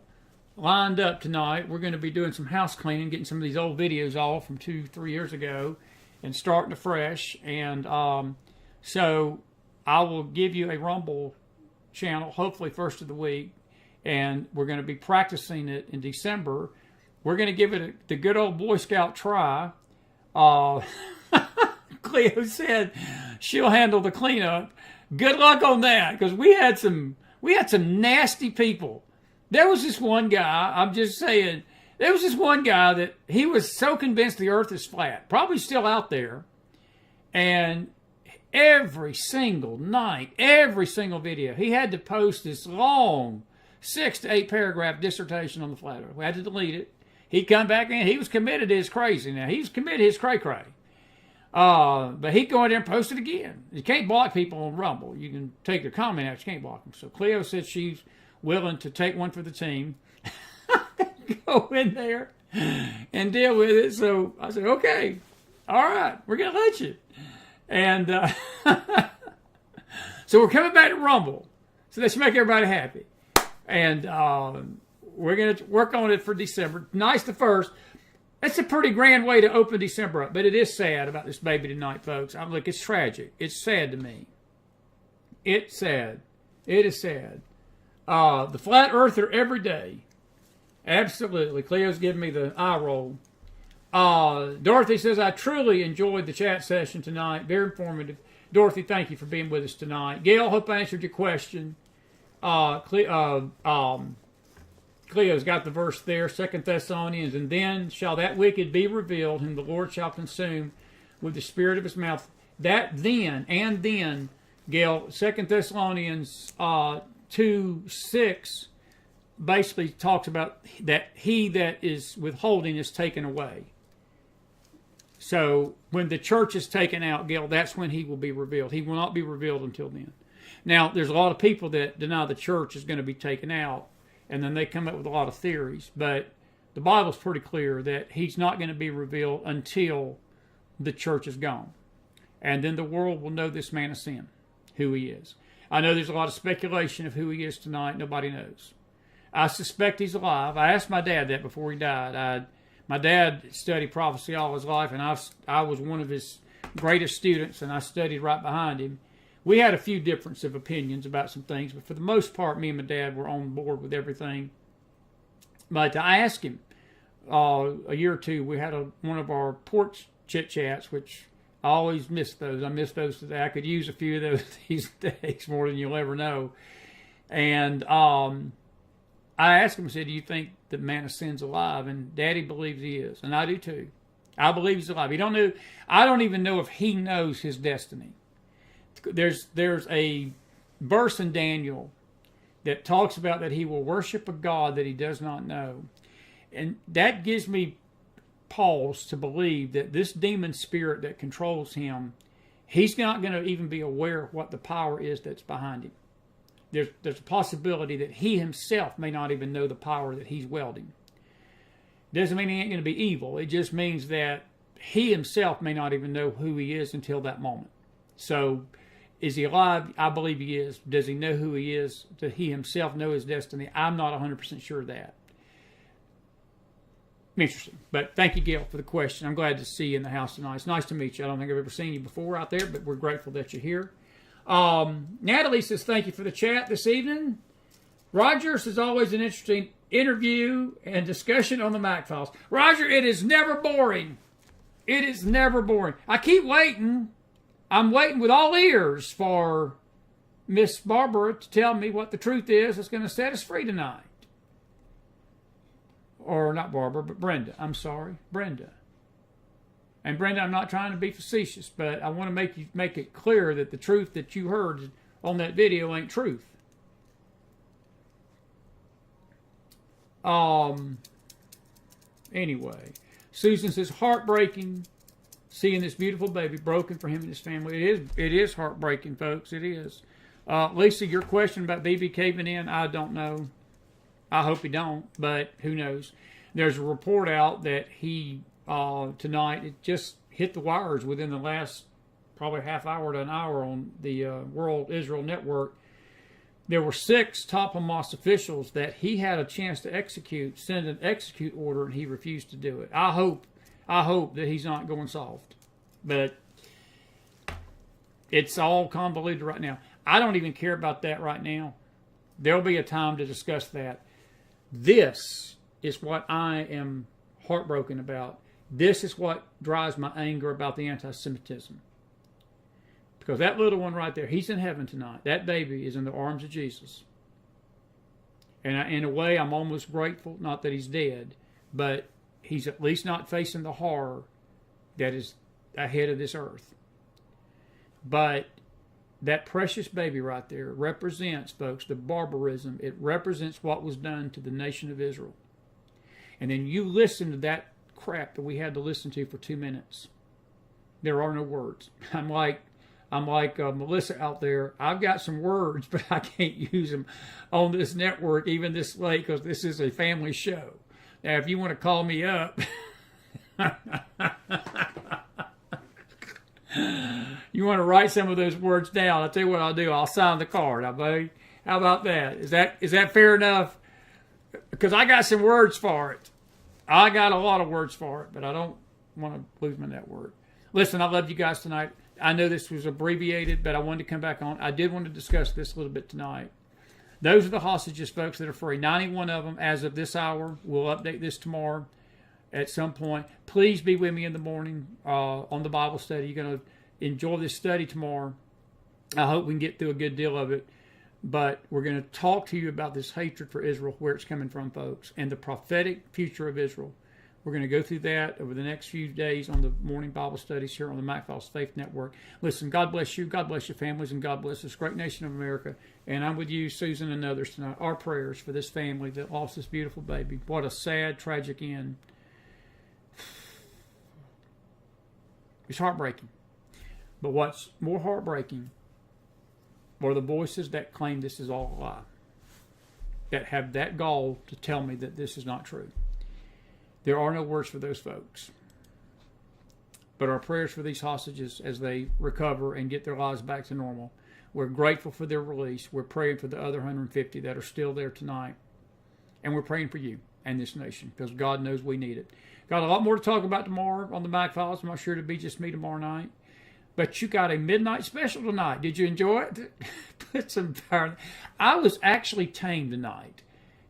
lined up tonight. We're going to be doing some house cleaning, getting some of these old videos off from 2-3 years ago and starting afresh. And so I will give you a Rumble channel, hopefully first of the week, and we're going to be practicing it in December. We're going to give it the good old Boy Scout try. Cleo said she'll handle the cleanup. Good luck on that, because we had some nasty people. There was this one guy, I'm just saying, there was this one guy that he was so convinced the earth is flat, probably still out there, and every single night, every single video, he had to post this long 6 to 8 paragraph dissertation on the flat earth. We had to delete it. He'd come back in. He was committed to his crazy now. He was committed to his cray-cray. But he'd go in there and post it again. You can't block people on Rumble. You can take their comment out. You can't block them. So Cleo said she's willing to take one for the team. Go in there and deal with it. So I said, okay, all right, we're going to let you. And so we're coming back to Rumble. So that should make everybody happy. And we're going to work on it for December. Nice the 1st. That's a pretty grand way to open December up. But it is sad about this baby tonight, folks. Look, it's tragic. It's sad to me. It's sad. It is sad. The flat earther every day. Absolutely. Cleo's giving me the eye roll. Dorothy says, I truly enjoyed the chat session tonight. Very informative. Dorothy, thank you for being with us tonight. Gail, hope I answered your question. Cleo's got the verse there, 2 Thessalonians, and then shall that wicked be revealed, whom the Lord shall consume with the spirit of his mouth. That then, and then, Gail, 2 Thessalonians 2:6 basically talks about that he that is withholding is taken away. So when the church is taken out, Gail, that's when he will be revealed. He will not be revealed until then. Now, there's a lot of people that deny the church is going to be taken out, and then they come up with a lot of theories. But the Bible's pretty clear that he's not going to be revealed until the church is gone. And then the world will know this man of sin, who he is. I know there's a lot of speculation of who he is tonight. Nobody knows. I suspect he's alive. I asked my dad that before he died. My dad studied prophecy all his life, and I was one of his greatest students, and I studied right behind him. We had a few differences of opinions about some things, but for the most part, me and my dad were on board with everything. But I asked him a year or two, we had one of our porch chit-chats, which I always miss those. I miss those today. I could use a few of those these days, more than you'll ever know. And I asked him, I said, do you think the man of sin's alive? And Daddy believes he is, and I do too. I believe he's alive. I don't even know if he knows his destiny. There's a verse in Daniel that talks about that he will worship a God that he does not know. And that gives me pause to believe that this demon spirit that controls him, he's not going to even be aware of what the power is that's behind him. There's a possibility that he himself may not even know the power that he's wielding. Doesn't mean he ain't going to be evil. It just means that he himself may not even know who he is until that moment. So, is he alive? I believe he is. Does he know who he is? Does he himself know his destiny? I'm not 100% sure of that. Interesting. But thank you, Gail, for the question. I'm glad to see you in the house tonight. It's nice to meet you. I don't think I've ever seen you before out there, but we're grateful that you're here. Natalie says, thank you for the chat this evening. Rogers is always an interesting interview and discussion on the McFiles. Roger, it is never boring. It is never boring. I keep waiting. I'm waiting with all ears for Miss Barbara to tell me what the truth is that's going to set us free tonight. Or not Barbara, but Brenda. I'm sorry, Brenda. And Brenda, I'm not trying to be facetious, but I want to make it clear that the truth that you heard on that video ain't truth. Anyway, Susan says, heartbreaking seeing this beautiful baby broken for him and his family. It is heartbreaking, folks. It is. Lisa, your question about BB caving in, I don't know. I hope he don't, but who knows. There's a report out that he, tonight, it just hit the wires within the last probably half hour to an hour on the World Israel Network. There were 6 top Hamas officials that he had a chance to send an execute order, and he refused to do it. I hope that he's not going soft. But it's all convoluted right now. I don't even care about that right now. There'll be a time to discuss that. This is what I am heartbroken about. This is what drives my anger about the anti-Semitism. Because that little one right there, he's in heaven tonight. That baby is in the arms of Jesus. And in a way, I'm almost grateful, not that he's dead, but he's at least not facing the horror that is ahead of this earth. But that precious baby right there represents, folks, the barbarism. It represents what was done to the nation of Israel. And then you listen to that crap that we had to listen to for 2 minutes. There are no words. I'm like Melissa out there. I've got some words, but I can't use them on this network even this late because this is a family show. Now, if you want to call me up, you want to write some of those words down, I'll tell you what I'll do. I'll sign the card. How about that? Is that fair enough? Because I got some words for it. I got a lot of words for it, but I don't want to lose my network. Listen, I love you guys tonight. I know this was abbreviated, but I wanted to come back on. I did want to discuss this a little bit tonight. Those are the hostages, folks, that are free. 91 of them as of this hour. We'll update this tomorrow at some point. Please be with me in the morning on the Bible study. You're going to enjoy this study tomorrow. I hope we can get through a good deal of it. But we're going to talk to you about this hatred for Israel, where it's coming from, folks, and the prophetic future of Israel. We're going to go through that over the next few days on the morning Bible studies here on the McFiles Faith Network. Listen, God bless you, God bless your families, and God bless this great nation of America. And I'm with you, Susan, and others tonight. Our prayers for this family that lost this beautiful baby. What a sad, tragic end. It's heartbreaking. But what's more heartbreaking are the voices that claim this is all a lie, that have that gall to tell me that this is not true. There are no words for those folks. But our prayers for these hostages as they recover and get their lives back to normal. We're grateful for their release. We're praying for the other 150 that are still there tonight. And we're praying for you and this nation because God knows we need it. Got a lot more to talk about tomorrow on the McFiles. I'm not sure it'll be just me tomorrow night. But you got a midnight special tonight. Did you enjoy it? Put some power. I was actually tame tonight.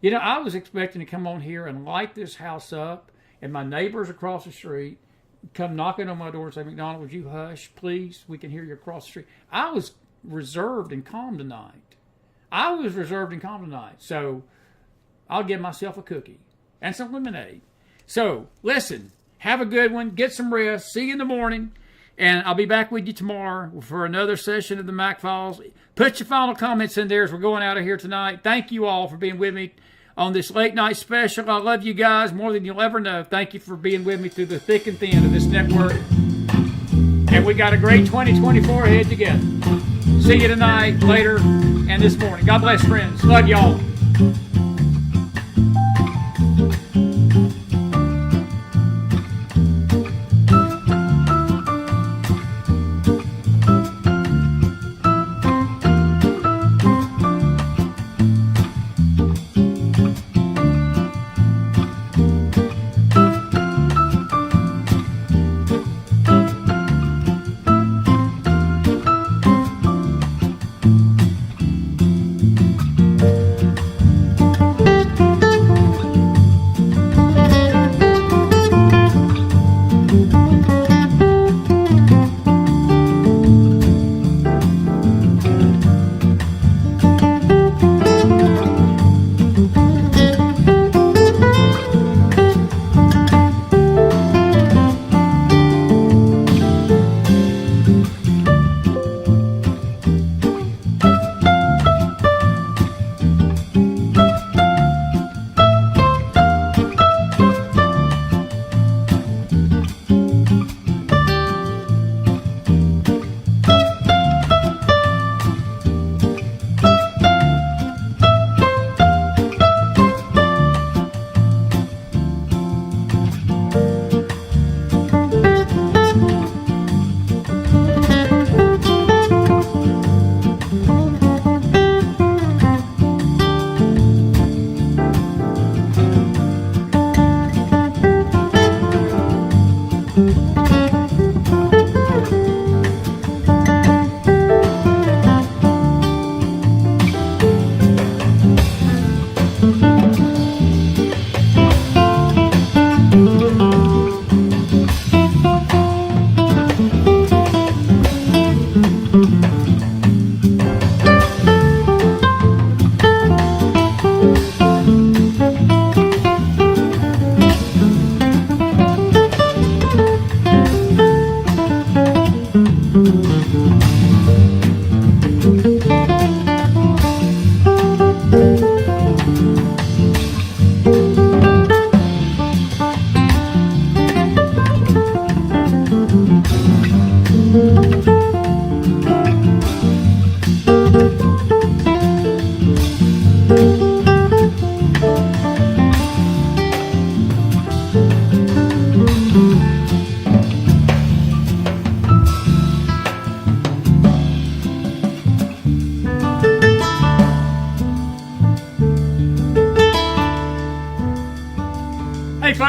You know, I was expecting to come on here and light this house up, and my neighbors across the street come knocking on my door and say, McDonald, would you hush, please? We can hear you across the street. I was reserved and calm tonight. So I'll give myself a cookie and some lemonade. So, listen, have a good one. Get some rest. See you in the morning. And I'll be back with you tomorrow for another session of the McFiles. Put your final comments in there as we're going out of here tonight. Thank you all for being with me on this late night special. I love you guys more than you'll ever know. Thank you for being with me through the thick and thin of this network. And we got a great 2024 ahead together. See you tonight, later, and this morning. God bless, friends. Love y'all.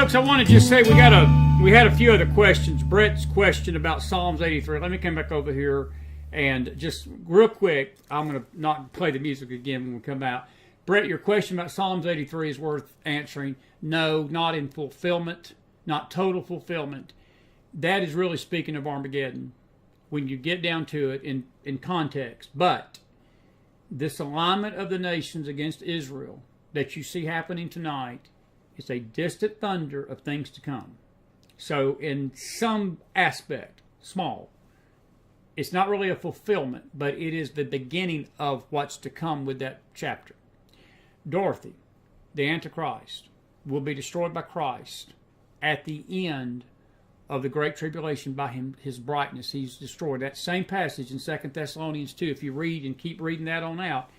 folks, I want to just say we had a few other questions. Brett's question about Psalms 83. Let me come back over here and just real quick, I'm going to not play the music again when we come out. Brett, your question about Psalms 83 is worth answering. No, not in fulfillment, not total fulfillment. That is really speaking of Armageddon when you get down to it in context. But this alignment of the nations against Israel that you see happening tonight is a distant thunder of things to come. So in some aspect, small, it's not really a fulfillment, but it is the beginning of what's to come with that chapter. Dorothy, the Antichrist, will be destroyed by Christ at the end of the Great Tribulation by his brightness. He's destroyed. That same passage in 2 Thessalonians 2, if you read and keep reading that on out,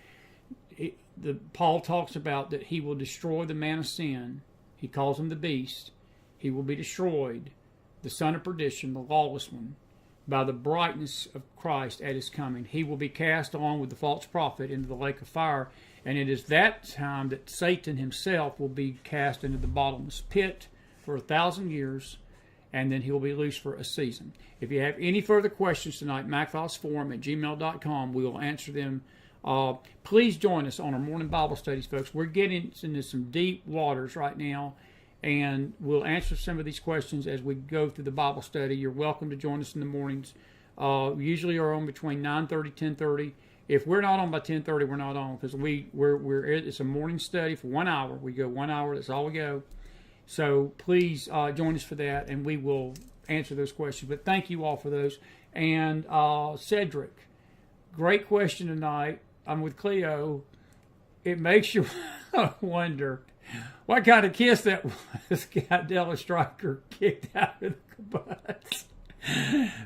Paul talks about that he will destroy the man of sin. He calls him the beast. He will be destroyed, the son of perdition, the lawless one, by the brightness of Christ at his coming. He will be cast along with the false prophet into the lake of fire. And it is that time that Satan himself will be cast into the bottomless pit for 1,000 years, and then he will be loosed for a season. If you have any further questions tonight, McFilesForum@gmail.com. We will answer them. Please join us on our morning Bible studies, folks. We're getting into some deep waters right now, and we'll answer some of these questions as we go through the Bible study. You're welcome to join us in the mornings. We usually are on between 9:30, 10:30. If we're not on by 10:30, we're not on, because it's a morning study for 1 hour. We go 1 hour. That's all we go. So please join us for that, and we will answer those questions. But thank you all for those. And Cedric, great question tonight. I'm with Cleo. It makes you wonder what kind of kiss that was got Della Stryker kicked out of the butt.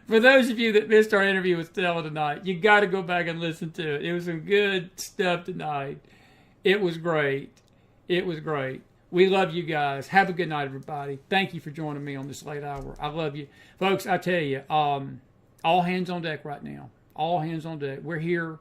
For those of you that missed our interview with Stella tonight, you got to go back and listen to it. It was some good stuff tonight. It was great. It was great. We love you guys. Have a good night, everybody. Thank you for joining me on this late hour. I love you. Folks, I tell you, all hands on deck right now. All hands on deck. We're here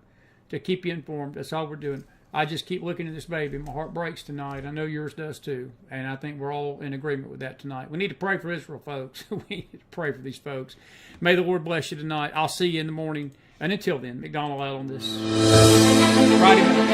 to keep you informed. That's all we're doing. I just keep looking at this baby. My heart breaks tonight. I know yours does too. And I think we're all in agreement with that tonight. We need to pray for Israel, folks. We need to pray for these folks. May the Lord bless you tonight. I'll see you in the morning. And until then, McDonald out on this Friday morning.